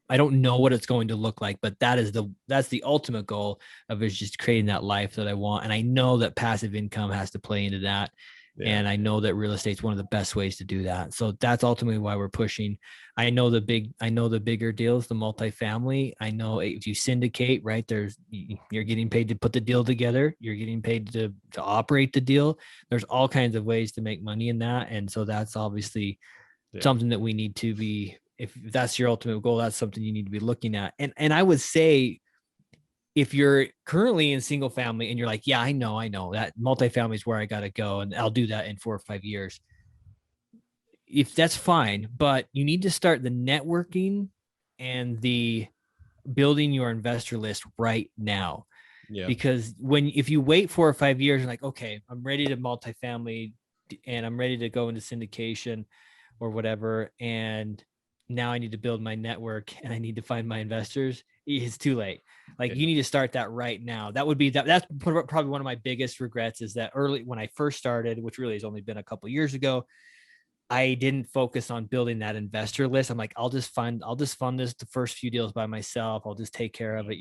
I don't know what it's going to look like, but that's the ultimate goal of is just creating that life that I want. And I know that passive income has to play into that. Yeah. And I know that real estate is one of the best ways to do that. So that's ultimately why we're pushing. I know the bigger deals, the multifamily. I know if you syndicate, right, you're getting paid to put the deal together. You're getting paid to operate the deal. There's all kinds of ways to make money in that. And so that's obviously something that we need to be, if that's your ultimate goal, that's something you need to be looking at. And I would say, if you're currently in single family and you're like, yeah, I know that multifamily is where I got to go, and I'll do that in 4 or 5 years. If that's fine, but you need to start the networking and the building your investor list right now. Yeah. Because if you wait 4 or 5 years, you're like, okay, I'm ready to multifamily and I'm ready to go into syndication or whatever. And now I need to build my network and I need to find my investors. It's too late. Like you need to start that right now. That's probably one of my biggest regrets, is that early when I first started, which really has only been a couple of years ago, I didn't focus on building that investor list. I'm like, I'll just fund this, the first few deals by myself. I'll just take care of it,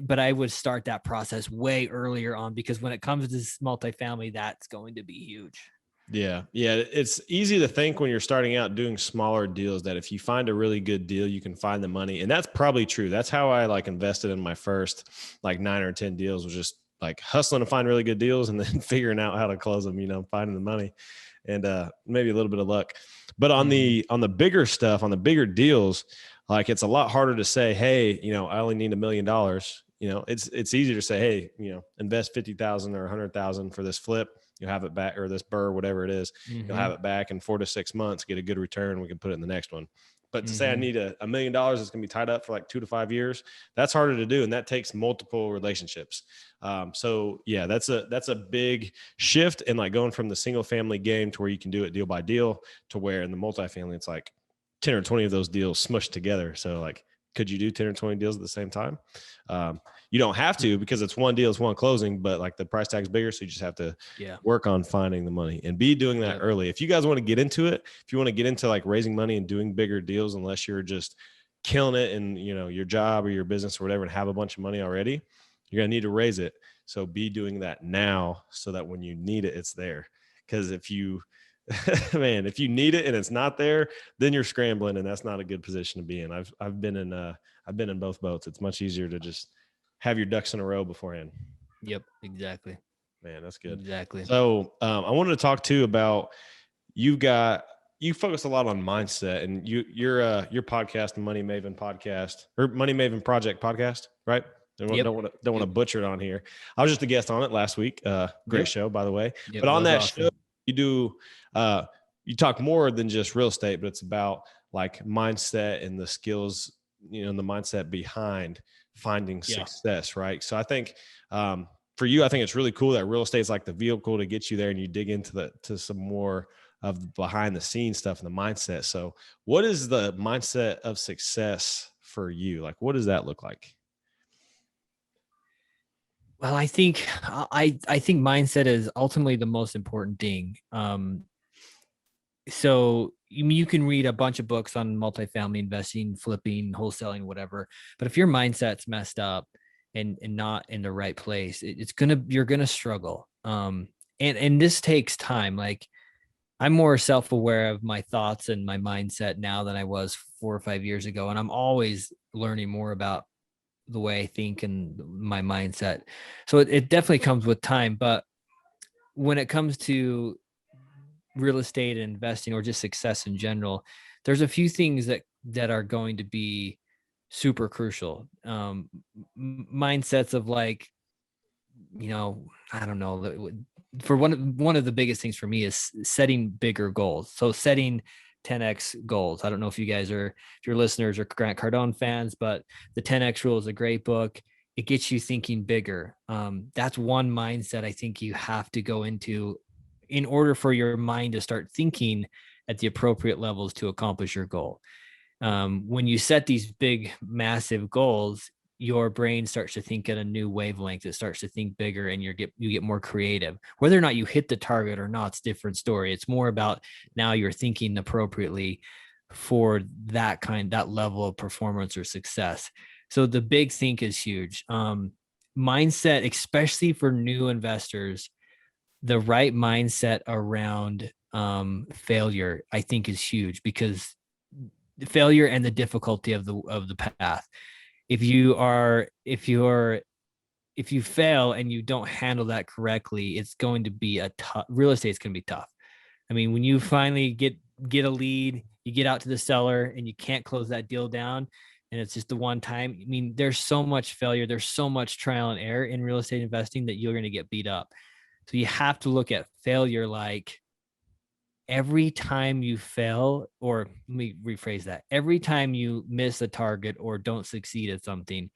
but I would start that process way earlier on, because when it comes to this multifamily, that's going to be huge.
Yeah. It's easy to think when you're starting out doing smaller deals that if you find a really good deal, you can find the money. And that's probably true. That's how I invested in my first 9 or 10 deals, was just hustling to find really good deals and then figuring out how to close them, finding the money and maybe a little bit of luck. But on the bigger stuff, on the bigger deals, it's a lot harder to say, hey, I only need $1 million. It's easier to say, hey, invest $50,000 or $100,000 for this flip. you'll have it back, or this BRRRR, whatever it is, you'll have
Mhm.
it back in 4 to 6 months, get a good return. We can put it in the next one. But to say I
Mhm.
need $1 million that's going to be tied up for like 2 to 5 years, that's harder to do. And that takes multiple relationships. So yeah, that's a big shift in like going from the single family game to where you can do it deal by deal to where in the multifamily, it's like 10 or 20 of those deals smushed together. So like, could you do 10 or 20 deals at the same time? You don't have to, because it's one deal, it's one closing, but like the price tag's bigger. So you just have to work on finding the money and be doing that early. If you guys want to get into it, if you want to get into like raising money and doing bigger deals, unless you're just killing it in, your job or your business or whatever, and have a bunch of money already, you're going to need to raise it. So be doing that now so that when you need it, it's there. Because if you, man, if you need it and it's not there, then you're scrambling, and that's not a good position to be in. I've been in both boats. It's much easier to just have your ducks in a row beforehand.
Yep, exactly.
Man, that's good.
Exactly.
So I wanted to talk too about, you focus a lot on mindset, and your podcast, Money Maven Podcast, or Money Maven Project Podcast, right? Don't want to butcher it on here. I was just a guest on it last week. Great show, by the way. But on that show, you do you talk more than just real estate, but it's about like mindset and the skills, the mindset behind finding success, right? So I think for you, I think it's really cool that real estate is like the vehicle to get you there, and you dig into some more of the behind the scenes stuff and the mindset. So what is the mindset of success for you? Like, what does that look like?
Well, I think mindset is ultimately the most important thing. So you can read a bunch of books on multifamily investing, flipping, wholesaling, whatever. But if your mindset's messed up and not in the right place, you're gonna struggle. And this takes time. Like, I'm more self-aware of my thoughts and my mindset now than I was 4 or 5 years ago. And I'm always learning more about the way I think and my mindset. So it definitely comes with time. But when it comes to real estate and investing, or just success in general, there's a few things that are going to be super crucial. Mindsets of like, I don't know, for one of the biggest things for me is setting bigger goals. So setting 10x goals. I don't know if if your listeners are Grant Cardone fans, but the 10x rule is a great book. It gets you thinking bigger. That's one mindset I think you have to go into in order for your mind to start thinking at the appropriate levels to accomplish your goal. When you set these big, massive goals, your brain starts to think at a new wavelength. It starts to think bigger, and you get more creative. Whether or not you hit the target or not, it's a different story. It's more about now you're thinking appropriately for that level of performance or success. So the big think is huge. Mindset, especially for new investors, the right mindset around failure, I think, is huge, because the failure and the difficulty of the path. If you fail and you don't handle that correctly, it's going to be real estate's going to be tough. I mean, when you finally get a lead, you get out to the seller and you can't close that deal down, and it's just the one time. I mean, there's so much failure. There's so much trial and error in real estate investing that you're going to get beat up. So you have to look at failure like every time you fail, or let me rephrase that. Every time you miss a target or don't succeed at something,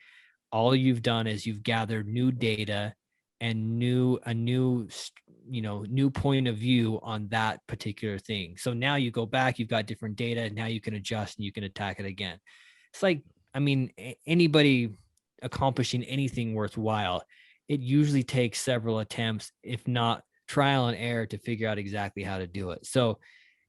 all you've done is you've gathered new data and a new point of view on that particular thing. So now you go back, you've got different data, and now you can adjust and you can attack it again. It's like, I mean, anybody accomplishing anything worthwhile, it usually takes several attempts, if not trial and error, to figure out exactly how to do it. So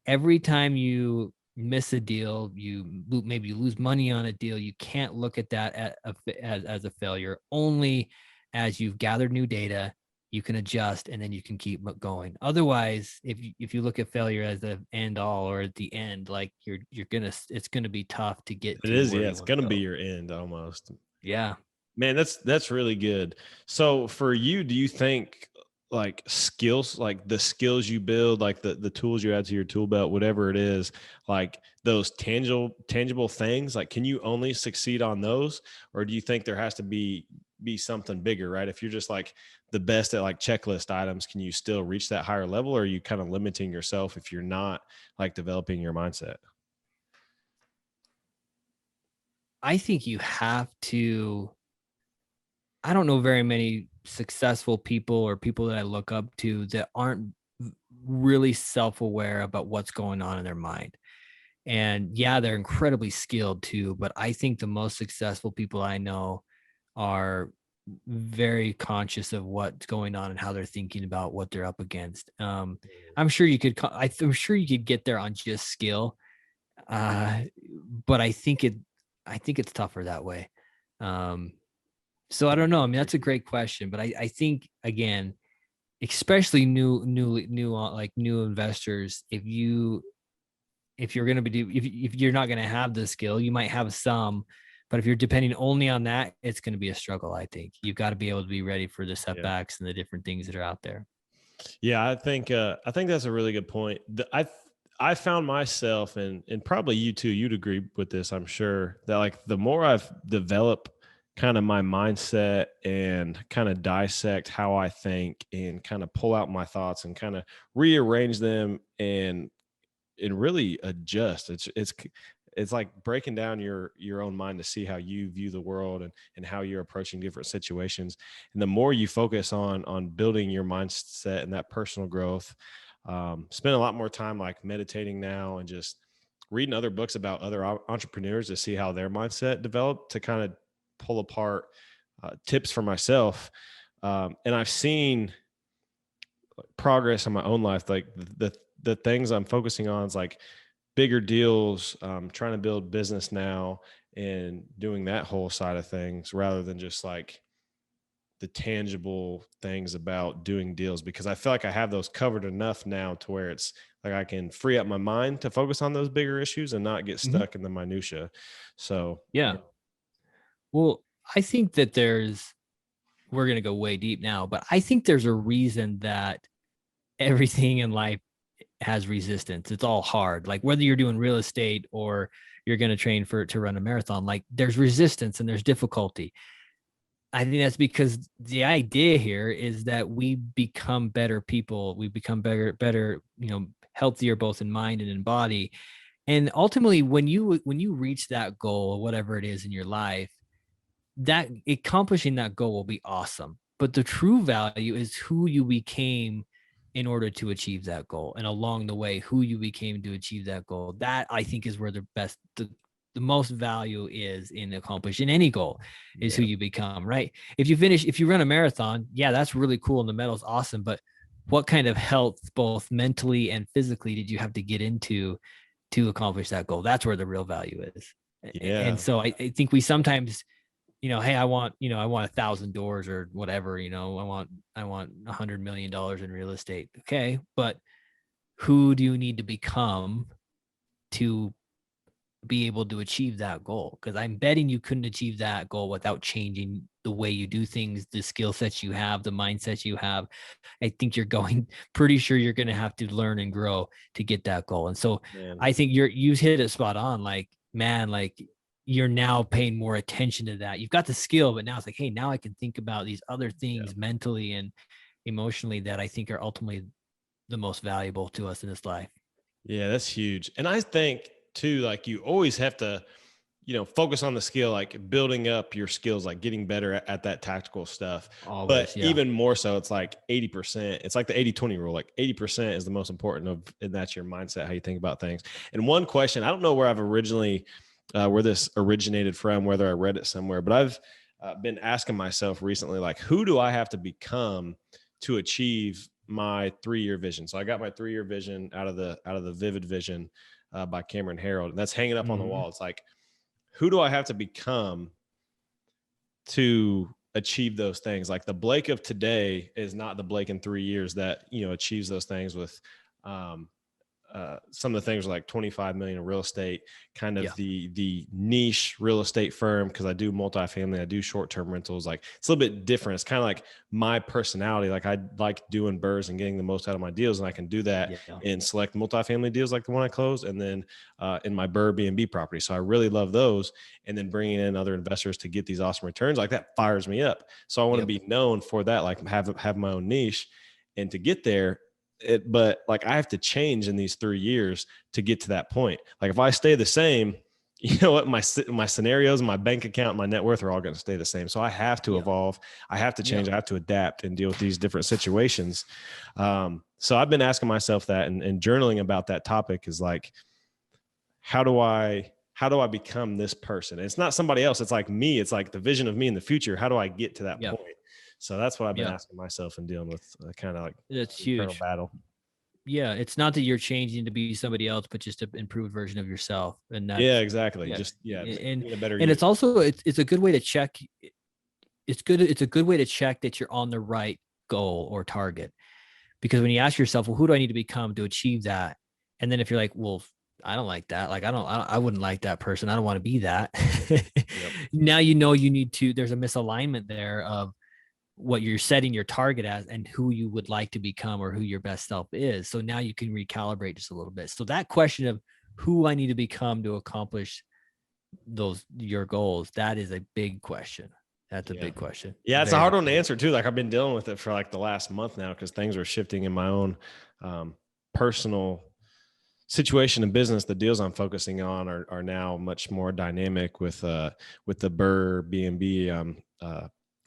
every time you miss a deal, you maybe lose money on a deal, you can't look at that as a failure. Only as you've gathered new data, you can adjust, and then you can keep going. Otherwise, if you look at failure as the end all, or at the end, like it's gonna be tough to get.
It is, yeah. It's gonna be your end almost.
Yeah,
man, that's really good. So for you, do you think like skills, like the skills you build, like the tools you add to your tool belt, whatever it is, like those tangible things, like, can you only succeed on those? Or do you think there has to be something bigger, right? If you're just like the best at like checklist items, can you still reach that higher level? Or are you kind of limiting yourself if you're not like developing your mindset?
I think you have to. I don't know very many successful people or people that I look up to that aren't really self-aware about what's going on in their mind. And yeah, they're incredibly skilled too, but I think the most successful people I know are very conscious of what's going on and how they're thinking about what they're up against. I'm sure you could, I'm sure you could get there on just skill. But I think it's tougher that way. So I don't know. I mean, that's a great question, but I think again, especially new investors, if you're going to be, if you're not going to have the skill, you might have some, but if you're depending only on that, it's going to be a struggle. I think you've got to be able to be ready for the setbacks and the different things that are out there.
Yeah, I think that's a really good point. I found myself, and probably you too, you'd agree with this, I'm sure, that like the more I've developed kind of my mindset and kind of dissect how I think and kind of pull out my thoughts and kind of rearrange them and really adjust. It's like breaking down your own mind to see how you view the world and how you're approaching different situations. And the more you focus on building your mindset and that personal growth, spend a lot more time like meditating now and just reading other books about other entrepreneurs to see how their mindset developed, to kind of pull apart tips for myself. And I've seen progress in my own life. Like the things I'm focusing on is like bigger deals, trying to build business now and doing that whole side of things rather than just like the tangible things about doing deals, because I feel like I have those covered enough now to where it's like I can free up my mind to focus on those bigger issues and not get stuck in the minutia. So,
yeah. Well, I think that we're going to go way deep now, but I think there's a reason that everything in life has resistance. It's all hard. Like whether you're doing real estate or you're going to train to run a marathon, like there's resistance and there's difficulty. I think that's because the idea here is that we become better people. We become better, healthier both in mind and in body. And ultimately, when you reach that goal or whatever it is in your life, that accomplishing that goal will be awesome. But the true value is who you became in order to achieve that goal. And along the way, who you became to achieve that goal. That I think is where the most value is in accomplishing any goal, is who you become, right? If you run a marathon, yeah, that's really cool. And the medal's awesome. But what kind of health, both mentally and physically, did you have to get into to accomplish that goal? That's where the real value is. Yeah. And so I think we sometimes, hey, I want 1,000 doors or whatever, I want $100 million in real estate. Okay. But who do you need to become to be able to achieve that goal? Because I'm betting you couldn't achieve that goal without changing the way you do things, the skill sets you have, the mindset you have. I think pretty sure you're going to have to learn and grow to get that goal. And so I think you hit it spot on. Like, man, like you're now paying more attention to that. You've got the skill, but now it's like, hey, now I can think about these other things mentally and emotionally that I think are ultimately the most valuable to us in this life.
Yeah, that's huge. And I think too, like you always have to, focus on the skill, like building up your skills, like getting better at that tactical stuff. Always, but even more so, it's like 80%. It's like the 80-20 rule. Like 80% is the most important and that's your mindset, how you think about things. And one question, I don't know where where this originated from, whether I read it somewhere, but I've been asking myself recently, like, who do I have to become to achieve my 3-year vision? So I got my 3-year vision out of the Vivid Vision by Cameron Herold, and that's hanging up on the wall. It's like, who do I have to become to achieve those things? Like the Blake of today is not the Blake in 3 years that, achieves those things with some of the things are like 25 million in real estate, kind of
Yeah.
the niche real estate firm. Cause I do multifamily, I do short-term rentals. Like it's a little bit different. It's kind of like my personality. Like I like doing BRRRRs and getting the most out of my deals. And I can do that in select multifamily deals like the one I closed. And then in my BRRRR property. So I really love those. And then bringing in other investors to get these awesome returns, like that fires me up. So I want to be known for that, like have my own niche. And to get there, but like I have to change in these 3 years to get to that point. Like if I stay the same, you know what, my scenarios, my bank account, my net worth are all going to stay the same. So I have to evolve. I have to change. I have to adapt and deal with these different situations. So I've been asking myself that and journaling about that topic is like, how do I become this person? And it's not somebody else. It's like me. It's like the vision of me in the future. How do I get to that point? So that's what I've been asking myself and dealing with, kind of like
that's huge
battle.
Yeah. It's not that you're changing to be somebody else, but just an improved version of yourself. And that's,
exactly.
Yeah.
And a better
it's also, it's a good way to check. It's a good way to check that you're on the right goal or target, because when you ask yourself, well, who do I need to become to achieve that? And then if you're like, well, I don't like that. Like, I wouldn't like that person. I don't want to be that. Now, you need to, there's a misalignment there of what you're setting your target as and who you would like to become or who your best self is. So now you can recalibrate just a little bit. So that question of who I need to become to accomplish your goals, that is a big question. That's a big question.
Yeah. It's a hard one to answer too. Like I've been dealing with it for like the last month now, because things are shifting in my own personal situation in business. The deals I'm focusing on are now much more dynamic with the BRRRR B&B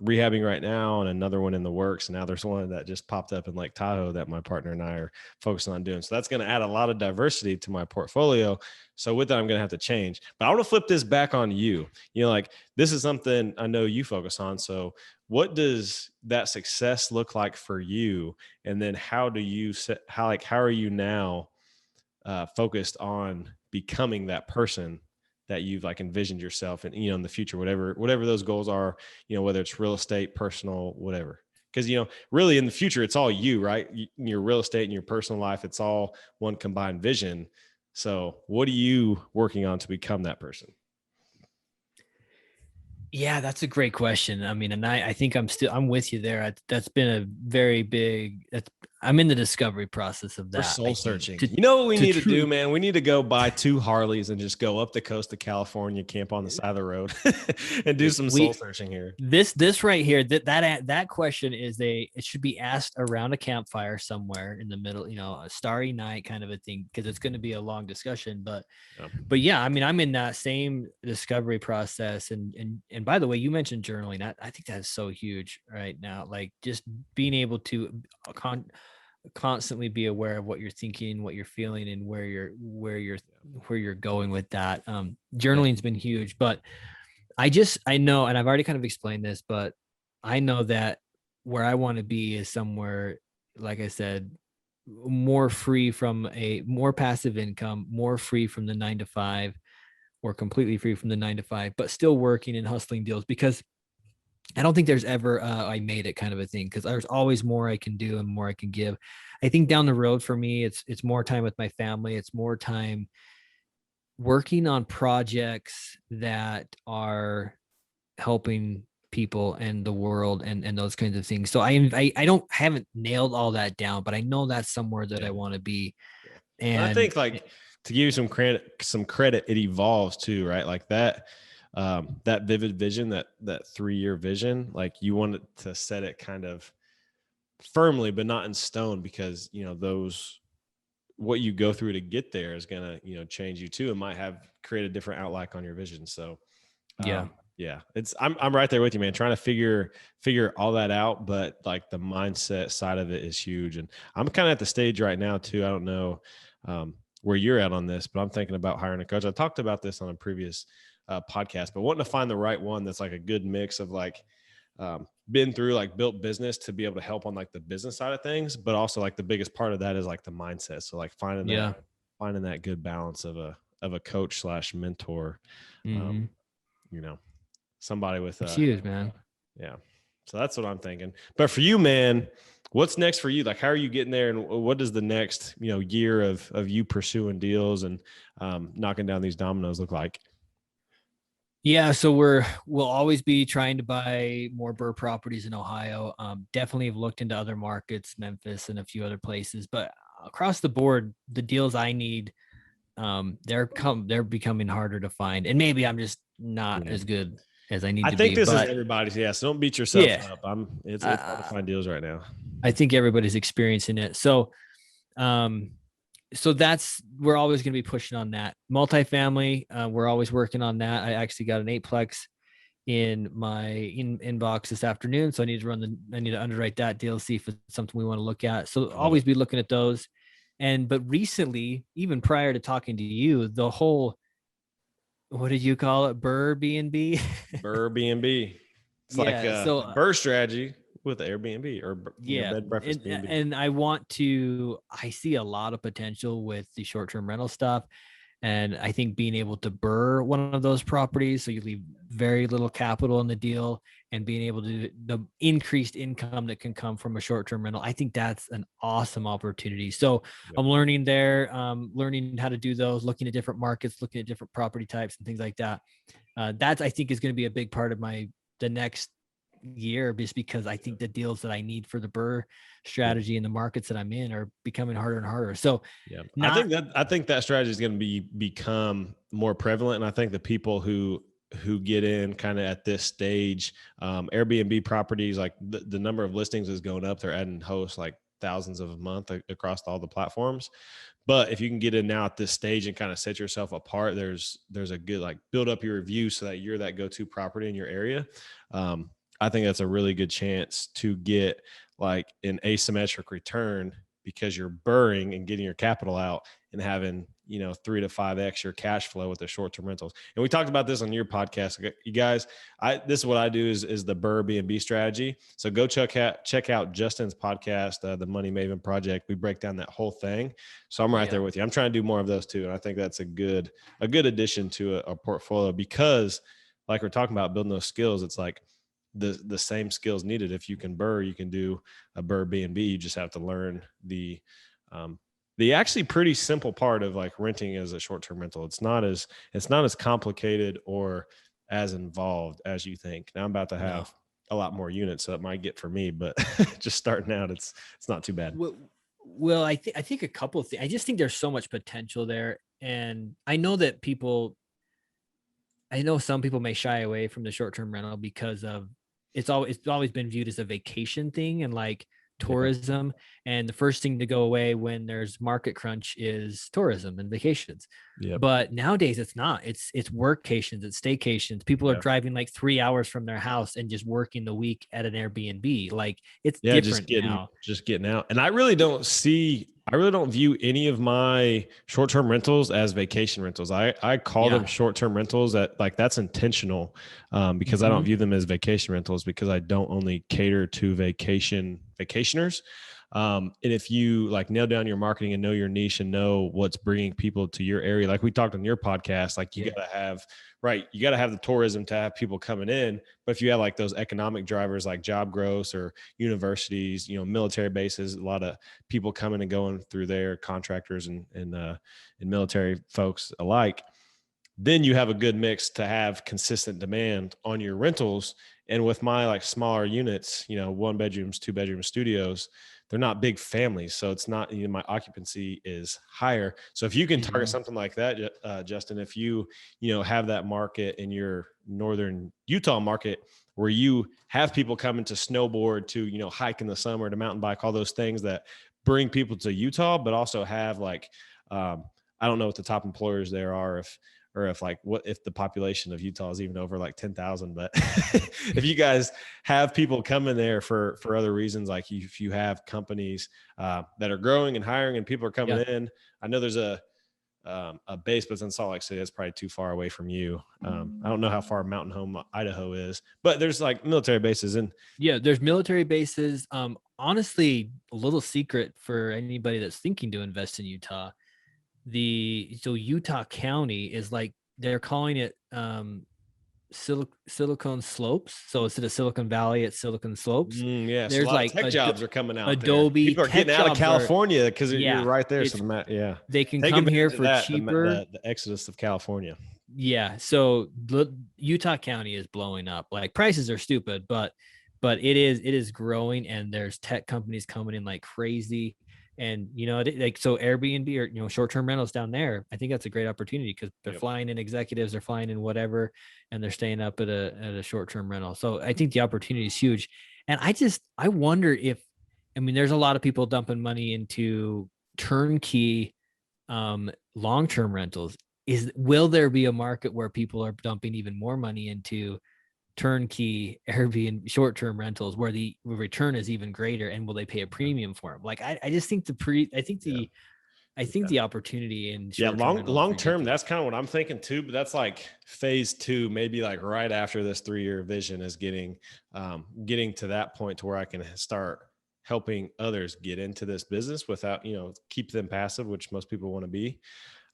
rehabbing right now, and another one in the works. And now there's one that just popped up in Lake Tahoe that my partner and I are focusing on doing. So that's going to add a lot of diversity to my portfolio. So with that, I'm going to have to change. But I want to flip this back on you. Like this is something I know you focus on. So what does that success look like for you? And then how are you now focused on becoming that person that you've like envisioned yourself and, in the future, whatever those goals are, whether it's real estate, personal, whatever. Because, really in the future, it's all you, right? Your real estate and your personal life, it's all one combined vision. So what are you working on to become that person?
Yeah, that's a great question. I mean, and I think I'm with you there. That's been a very big, I'm in the discovery process of that.
For soul searching. You know what we need to do, man? We need to go buy 2 Harleys and just go up the coast of California, camp on the side of the road and do some soul searching here.
This right here, that question it should be asked around a campfire somewhere in the middle, a starry night kind of a thing, because it's going to be a long discussion. But yeah, I mean, I'm in that same discovery process. And by the way, you mentioned journaling. I think that's so huge right now. Like just being able to constantly be aware of what you're thinking, what you're feeling, and where you're going with that. Journaling's been huge, but I know, and I've already kind of explained this, but I know that where I want to be is somewhere, like I said, more free from more passive income, more free from the 9 to 5, or completely free from the 9 to 5, but still working and hustling deals, because I don't think there's ever I made it kind of a thing, because there's always more I can do and more I can give. I think down the road for me, it's more time with my family. It's more time working on projects that are helping people and the world and those kinds of things. So I haven't nailed all that down, but I know that's somewhere that I want to be. And
I think like to give you some credit, it evolves too, right? Like that vivid vision, that 3-year vision, like you want to set it kind of firmly, but not in stone, because, what you go through to get there is going to, change you too. It might create a different outlook on your vision. So I'm right there with you, man, trying to figure all that out. But like the mindset side of it is huge. And I'm kind of at the stage right now too. I don't know where you're at on this, but I'm thinking about hiring a coach. I talked about this on a previous podcast, but wanting to find the right one that's like a good mix of like been through like built business to be able to help on like the business side of things, but also like the biggest part of that is like the mindset. So like finding that good balance of a coach / mentor, somebody with
it's huge, man.
Yeah. So that's what I'm thinking. But for you, man, What's next for you? Like, how are you getting there? And what does the next, year of you pursuing deals and knocking down these dominoes look like?
Yeah, so we'll always be trying to buy more BRRRR properties in Ohio. Definitely have looked into other markets, Memphis and a few other places, but across the board, the deals I need, they're becoming harder to find. And maybe I'm just not as good as I need to be.
I think this is everybody's. Yeah, so don't beat yourself up. It's hard to find deals right now.
I think everybody's experiencing it. So, we're always going to be pushing on that. Multifamily, we're always working on that. I actually got an 8-plex in my inbox this afternoon, so I need to underwrite that deal, see if it's something we want to look at. So always be looking at those. But recently, even prior to talking to you, the whole, what did you call it? BRRRR.
BRRRR. It's like a BRRRR strategy with Airbnb or bed breakfast.
And I see a lot of potential with the short-term rental stuff. And I think being able to BRRRR one of those properties, so you leave very little capital in the deal, and being able to the increased income that can come from a short-term rental, I think that's an awesome opportunity. So I'm learning there, learning how to do those, looking at different markets, looking at different property types and things like that. That I think is going to be a big part of the next year, just because I think the deals that I need for the BRRRR strategy in the markets that I'm in are becoming harder and harder. So
I think that strategy is going to become more prevalent. And I think the people who get in kind of at this stage, Airbnb properties, like the number of listings is going up. They're adding hosts like thousands of a month across all the platforms. But if you can get in now at this stage and kind of set yourself apart, there's a good, like, build up your review so that you're that go-to property in your area. I think that's a really good chance to get like an asymmetric return, because you're BRRRRing and getting your capital out and having, 3 to 5x your cash flow with the short-term rentals. And we talked about this on your podcast, you guys. This is what I do is the BRRRR strategy. So go check out Justin's podcast, the Money Maven Project. We break down that whole thing. So I'm right there with you. I'm trying to do more of those too. And I think that's a good addition to a portfolio, because like we're talking about building those skills, it's like the same skills needed. If you can BRRRR, you can do a BRRRR. You just have to learn the actually pretty simple part of like renting as a short-term rental. It's not as complicated or as involved as you think. Now I'm about to have a lot more units, so it might get for me, but just starting out, it's not too bad.
Well, I think a couple of things. I just think there's so much potential there. And I know some people may shy away from the short-term rental because of it's always been viewed as a vacation thing and like tourism. And the first thing to go away when there's market crunch is tourism and vacations. But nowadays it's not. It's workcations, it's staycations. People are driving like 3 hours from their house and just working the week at an Airbnb. Like it's different now.
Just getting out. And I really don't view any of my short-term rentals as vacation rentals. I call them short-term rentals. That's intentional, because I don't view them as vacation rentals, because I don't only cater to vacationers. And if you like nail down your marketing and know your niche and know what's bringing people to your area, like we talked on your podcast, like you gotta have the tourism to have people coming in. But if you have like those economic drivers, like job growth or universities, military bases, a lot of people coming and going through there, contractors and military folks alike, then you have a good mix to have consistent demand on your rentals. And with my like smaller units, 1 bedrooms, 2 bedroom studios, they're not big families. So it's not, my occupancy is higher. So if you can target something like that, Justin, if you have that market in your northern Utah market where you have people coming to snowboard, to, hike in the summer, to mountain bike, all those things that bring people to Utah, but also have like, I don't know what the top employers there are, if the population of Utah is even over like 10,000, but if you guys have people coming there for other reasons, like if you have companies that are growing and hiring and people are coming in, I know there's a base, but it's in Salt Lake City. That's probably too far away from you. I don't know how far Mountain Home, Idaho is, but there's like military bases
there's military bases. Honestly, a little secret for anybody that's thinking to invest in Utah. So Utah County is like, they're calling it Silicon Slopes. So instead of Silicon Valley, it's Silicon Slopes.
Yeah, so
There's
a lot
like
of tech jobs are coming out
Adobe.
there. People are
tech
getting out of
jobs
California because
yeah,
you're right there.
it's-
So
they can
take
come here
advantage of
for
that,
cheaper.
the exodus of California.
Yeah. So Utah County is blowing up. Like prices are stupid, but it is growing, and there's tech companies coming in like crazy. And like, so Airbnb or short-term rentals down there, I think that's a great opportunity because they're flying in executives, they're flying in whatever, and they're staying up at a short-term rental. So I think the opportunity is huge. And I wonder if, there's a lot of people dumping money into turnkey long-term rentals. Will there be a market where people are dumping even more money into turnkey Airbnb short-term rentals where the return is even greater, and will they pay a premium for them? Like I just think the opportunity in
long term, that's kind of what I'm thinking too, but that's like phase 2, maybe like right after this 3-year vision is getting to that point to where I can start helping others get into this business without, keep them passive, which most people want to be.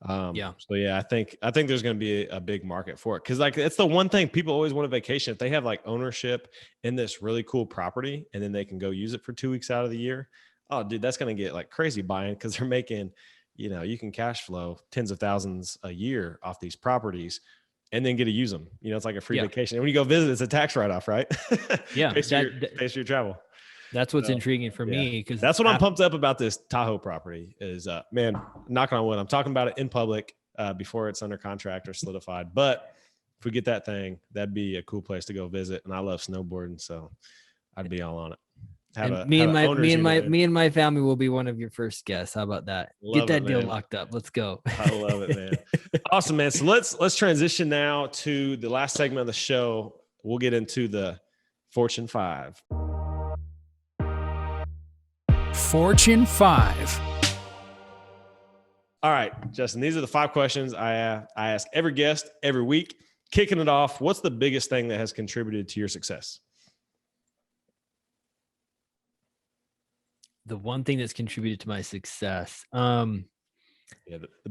So yeah, I think there's going to be a big market for it. Cause like, it's the one thing people always want a vacation. If they have like ownership in this really cool property and then they can go use it for 2 weeks out of the year. Oh dude, that's going to get like crazy buying. Cause they're making, you can cash flow tens of thousands a year off these properties and then get to use them. It's like a free vacation. And when you go visit, it's a tax write-off, right?
Yeah.
Pays for your travel.
That's what's intriguing for me, because
that's what I'm pumped up about this Tahoe property is, man, knocking on wood. I'm talking about it in public before it's under contract or solidified. But if we get that thing, that'd be a cool place to go visit. And I love snowboarding, so I'd be all on it.
Me and my family will be one of your first guests. How about that? Get that deal locked up. Let's go.
I love it, man. Awesome, man. So let's transition now to the last segment of the show. We'll get into the Fortune 5.
Fortune 5.
All right, Justin, these are the 5 questions I ask every guest every week. Kicking it off, what's the biggest thing that has contributed to your success?
The one thing that's contributed to my success.
The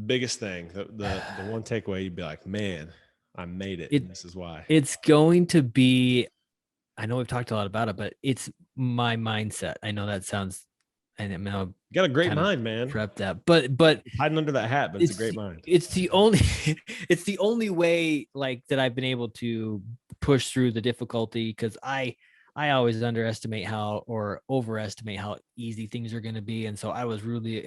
biggest thing, the one takeaway, you'd be like, man, I made it. And this is why.
It's going to be, I know we've talked a lot about it, but it's my mindset. I know that sounds, and you
got a great mind, man.
Prep that, but
hiding under that hat, but it's a great mind.
It's the only way like that I've been able to push through the difficulty, because I always underestimate or overestimate how easy things are going to be. And so I was really,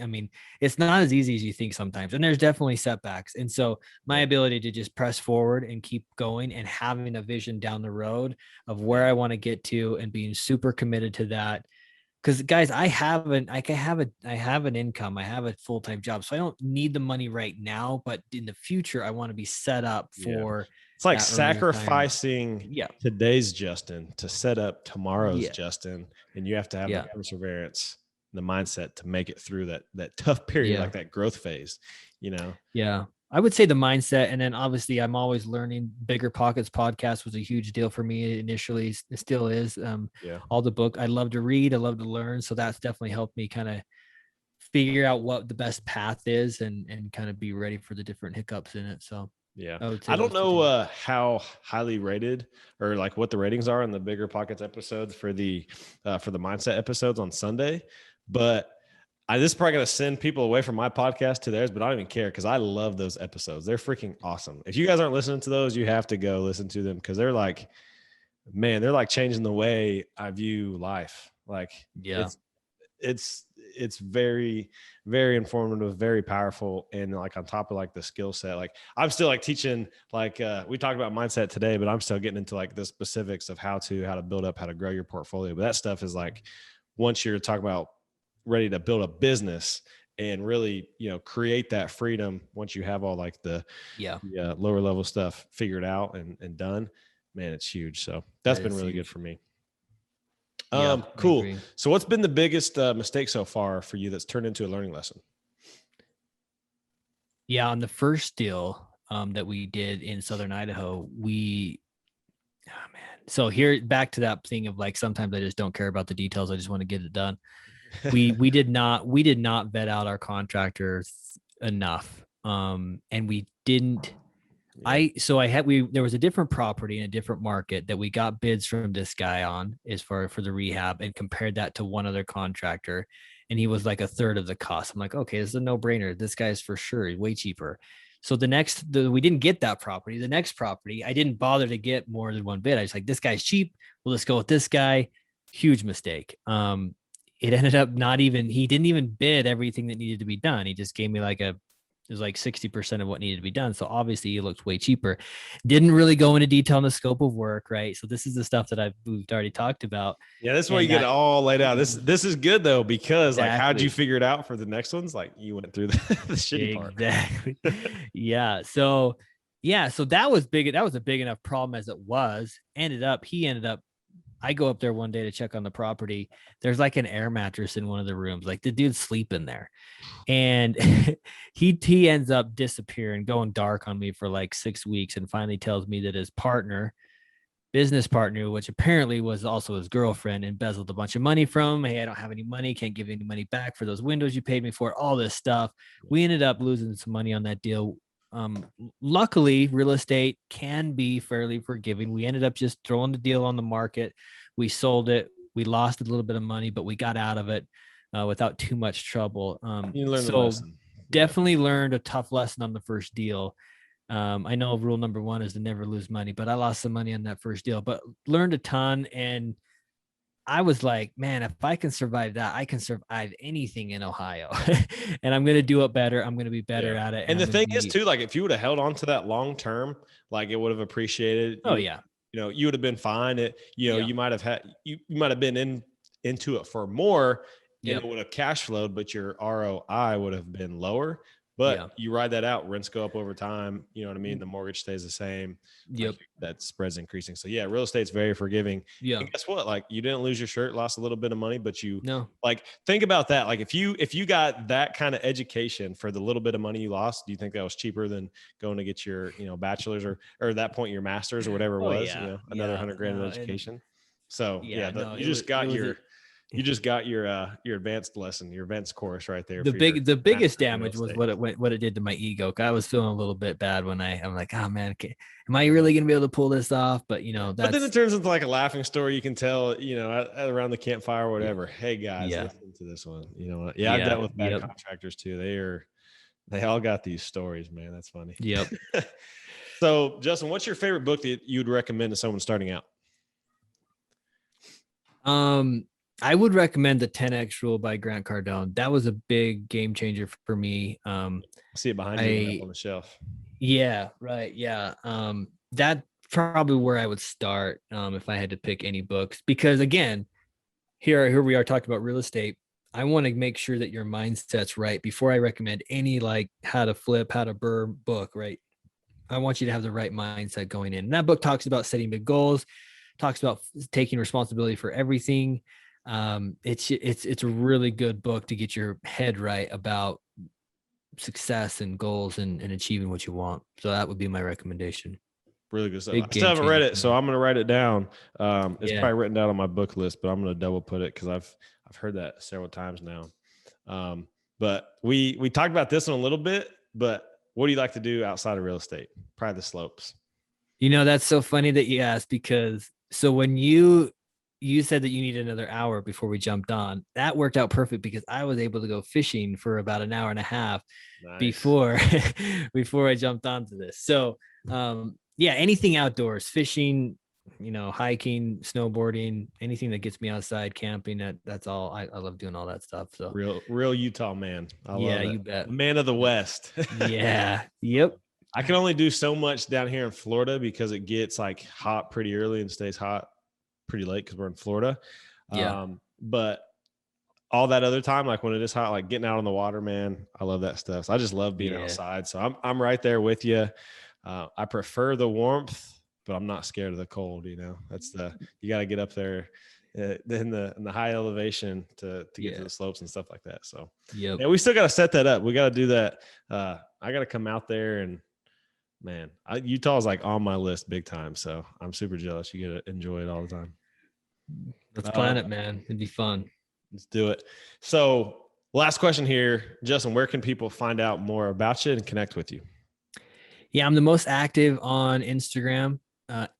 it's not as easy as you think sometimes. And there's definitely setbacks. And so my ability to just press forward and keep going and having a vision down the road of where I want to get to and being super committed to that. Because guys, I have an income, I have a full-time job, so I don't need the money right now. But in the future, I want to be set up for.
It's like sacrificing today's Justin to set up tomorrow's Justin, and you have to have the perseverance, the mindset to make it through that tough period, like that growth phase.
Yeah. I would say the mindset. And then obviously I'm always learning. Bigger Pockets podcast was a huge deal for me initially. It still is. All the book, I love to read. I love to learn. So that's definitely helped me kind of figure out what the best path is and kind of be ready for the different hiccups in it. So
I don't know how highly rated or like what the ratings are in the Bigger Pockets episodes for the mindset episodes on Sunday, but this is probably going to send people away from my podcast to theirs, but I don't even care because I love those episodes. They're freaking awesome. If you guys aren't listening to those, you have to go listen to them because they're like, man, they're like changing the way I view life. Like, it's very, very informative, very powerful. And like on top of like the skill set, like I'm still like teaching, like we talked about mindset today, but I'm still getting into like the specifics of how to build up, how to grow your portfolio. But that stuff is like, once you're talking about ready to build a business and really, create that freedom. Once you have all like the lower level stuff figured out and done, man, it's huge. So that's been really good for me. Cool. So what's been the biggest mistake so far for you that's turned into a learning lesson?
Yeah. On the first deal that we did in Southern Idaho, so here back to that thing of like, sometimes I just don't care about the details. I just want to get it done. We did not vet out our contractors enough. And we didn't, There was a different property in a different market that we got bids from this guy on as far for the rehab, and compared that to one other contractor, and he was like a third of the cost. I'm like, okay, this is a no brainer. This guy's for sure he's way cheaper. So we didn't get that property. The next property, I didn't bother to get more than one bid. I was like, this guy's cheap. Well, let's go with this guy. Huge mistake. It ended up he didn't even bid everything that needed to be done. He just gave me it was like 60% of what needed to be done. So obviously it looked way cheaper. Didn't really go into detail on the scope of work, right? So this is the stuff that we've already talked about.
Yeah, this is where you get it all laid out. This is good though, because like, how'd you figure it out for the next ones? Like you went through the shitty part.
Exactly. Yeah. So that was big. That was a big enough problem as it was. He ended up, I go up there one day to check on the property. There's like an air mattress in one of the rooms. Like the dude's sleeping there, and he ends up disappearing, going dark on me for like 6 weeks, and finally tells me that his business partner, which apparently was also his girlfriend, embezzled a bunch of money from him. Hey, I don't have any money. Can't give any money back for those windows you paid me for. All this stuff. We ended up losing some money on that deal. Luckily, real estate can be fairly forgiving. We ended up just throwing the deal on the market. We sold it. We lost a little bit of money, but we got out of it without too much trouble.
You learned the lesson.
Definitely learned a tough lesson on the first deal. I know rule number 1 is to never lose money, but I lost some money on that first deal, but learned a ton. And I was like, man, if I can survive that, I can survive anything in Ohio. And I'm going to do it better. I'm going to be better at it.
And the thing is too, like if you would have held on to that long term, like it would have appreciated.
Oh yeah.
You would have been fine. You might have been into it for more, and it would have cash flowed, but your ROI would have been lower. But you ride that out, rents go up over time. You know what I mean? The mortgage stays the same.
Yep.
Like that spread's increasing. So yeah, real estate's very forgiving.
Yeah.
And guess what? Like you didn't lose your shirt, lost a little bit of money, but like think about that. Like if you got that kind of education for the little bit of money you lost, do you think that was cheaper than going to get your, bachelor's or at that point your master's or whatever it was, another $100,000 in education. So you just got your advanced lesson, your advanced course right there.
The biggest damage was what it did to my ego. I was feeling a little bit bad when I'm like, oh man, am I really going to be able to pull this off? But but then
it turns into like a laughing story. You can tell, around the campfire or whatever. Hey guys, listen to this one. You know what? Yeah, I've dealt with bad contractors too. They all got these stories, man. That's funny.
Yep.
So Justin, what's your favorite book that you'd recommend to someone starting out?
I would recommend the 10X Rule by Grant Cardone. That was a big game changer for me. I
see it behind you on the shelf.
Yeah, right. Yeah. That's probably where I would start if I had to pick any books, because again, here we are talking about real estate. I want to make sure that your mindset's right before I recommend any like how to flip, how to BRRRR book, right? I want you to have the right mindset going in. And that book talks about setting big goals, talks about taking responsibility for everything. It's a really good book to get your head right about success and goals and achieving what you want. So that would be my recommendation.
Really good stuff. I still haven't read it, so I'm going to write it down. It's probably written down on my book list, but I'm going to double put it because I've heard that several times now. But we talked about this one a little bit, but what do you like to do outside of real estate? Probably the slopes.
That's so funny that you asked, because so when you said that you needed another hour before we jumped on, that worked out perfect because I was able to go fishing for about an hour and a half before I jumped onto this. So, anything outdoors, fishing, hiking, snowboarding, anything that gets me outside, camping, that's all. I love doing all that stuff. So
real Utah man. I love it.
You bet.
Man of the West.
Yeah. Yep.
I can only do so much down here in Florida because it gets like hot pretty early and stays hot pretty late because we're in Florida. But all that other time, like when it is hot, like getting out on the water, man, I love that stuff. So I just love being outside. So I'm right there with you. I prefer the warmth, but I'm not scared of the cold. That's you got to get up there in the high elevation to get to the slopes and stuff like that. So we still got to set that up. We got to do that. I got to come out there and, man, Utah is like on my list big time. So I'm super jealous. You get to enjoy it all the time.
Let's plan it, man. It'd be fun.
Let's do it. So last question here, Justin, where can people find out more about you and connect with you?
Yeah, I'm the most active on Instagram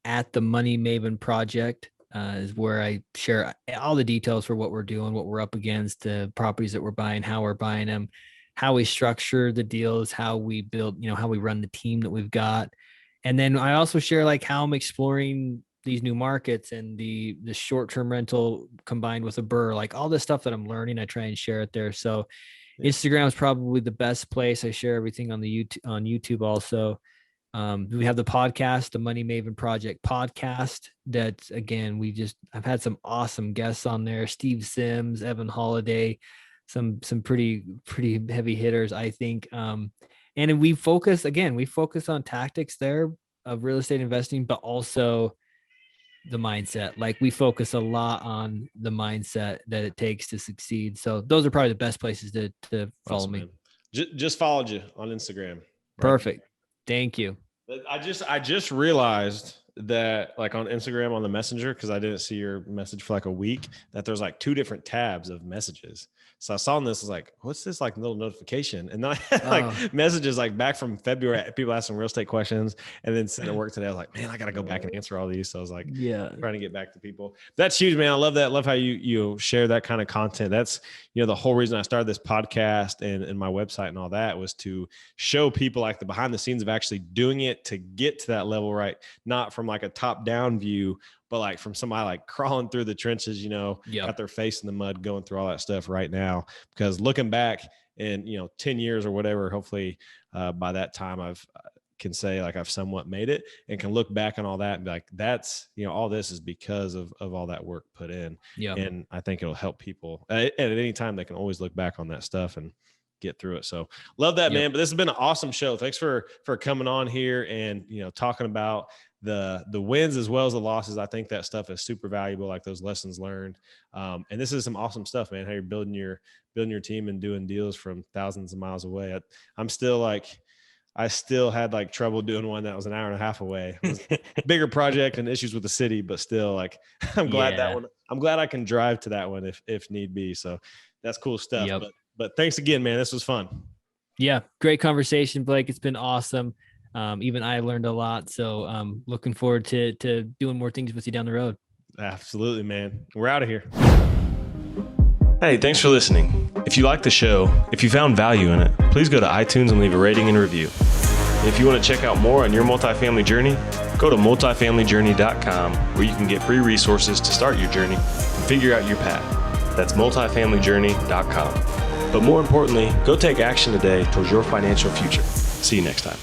at the Money Maven Project is where I share all the details for what we're doing, what we're up against, the properties that we're buying, how we're buying them, how we structure the deals, how we build, how we run the team that we've got. And then I also share like how I'm exploring these new markets and the short-term rental combined with a BRRRR, like all this stuff that I'm learning, I try and share it there. So Instagram is probably the best place. I share everything on YouTube also. We have the podcast, the Money Maven Project Podcast. That again, I've had some awesome guests on there. Steve Sims, Evan Holiday, some pretty heavy hitters, I think. And we focus on tactics there of real estate investing, but also the mindset. Like we focus a lot on the mindset that it takes to succeed. So those are probably the best places to follow me.
Just followed you on Instagram. Right?
Perfect. Thank you.
I just realized that like on Instagram on the messenger, because I didn't see your message for like a week, that there's like 2 different tabs of messages. So I saw this, I was like, what's this like little notification? And then I had like messages like back from February, people asking real estate questions, and then sitting at work today, I was like, man, I got to go back and answer all these. So I was like, trying to get back to people. That's huge, man. I love that. I love how you share that kind of content. That's, the whole reason I started this podcast and my website and all that was to show people like the behind the scenes of actually doing it to get to that level, right? Not from like a top down view, but like from somebody like crawling through the trenches, got their face in the mud, going through all that stuff right now. Because looking back in, 10 years or whatever, hopefully by that time can say like I've somewhat made it and can look back on all that and be like, that's, all this is because of all that work put in. Yeah. And I think it'll help people at any time. They can always look back on that stuff and get through it. So love that, man. But this has been an awesome show. Thanks for coming on here and, talking about the wins as well as the losses. I think that stuff is super valuable, like those lessons learned. And this is some awesome stuff, man. How you're building your team and doing deals from thousands of miles away. I still had like trouble doing one that was an hour and a half away. It was a bigger project and issues with the city, but still like, I'm glad I can drive to that one if need be. So that's cool stuff. Yep. But thanks again, man. This was fun.
Yeah. Great conversation, Blake. It's been awesome. Even I learned a lot. So looking forward to doing more things with you down the road.
Absolutely, man. We're out of here. Hey, thanks for listening. If you like the show, if you found value in it, please go to iTunes and leave a rating and review. And if you want to check out more on your multifamily journey, go to multifamilyjourney.com where you can get free resources to start your journey and figure out your path. That's multifamilyjourney.com. But more importantly, go take action today towards your financial future. See you next time.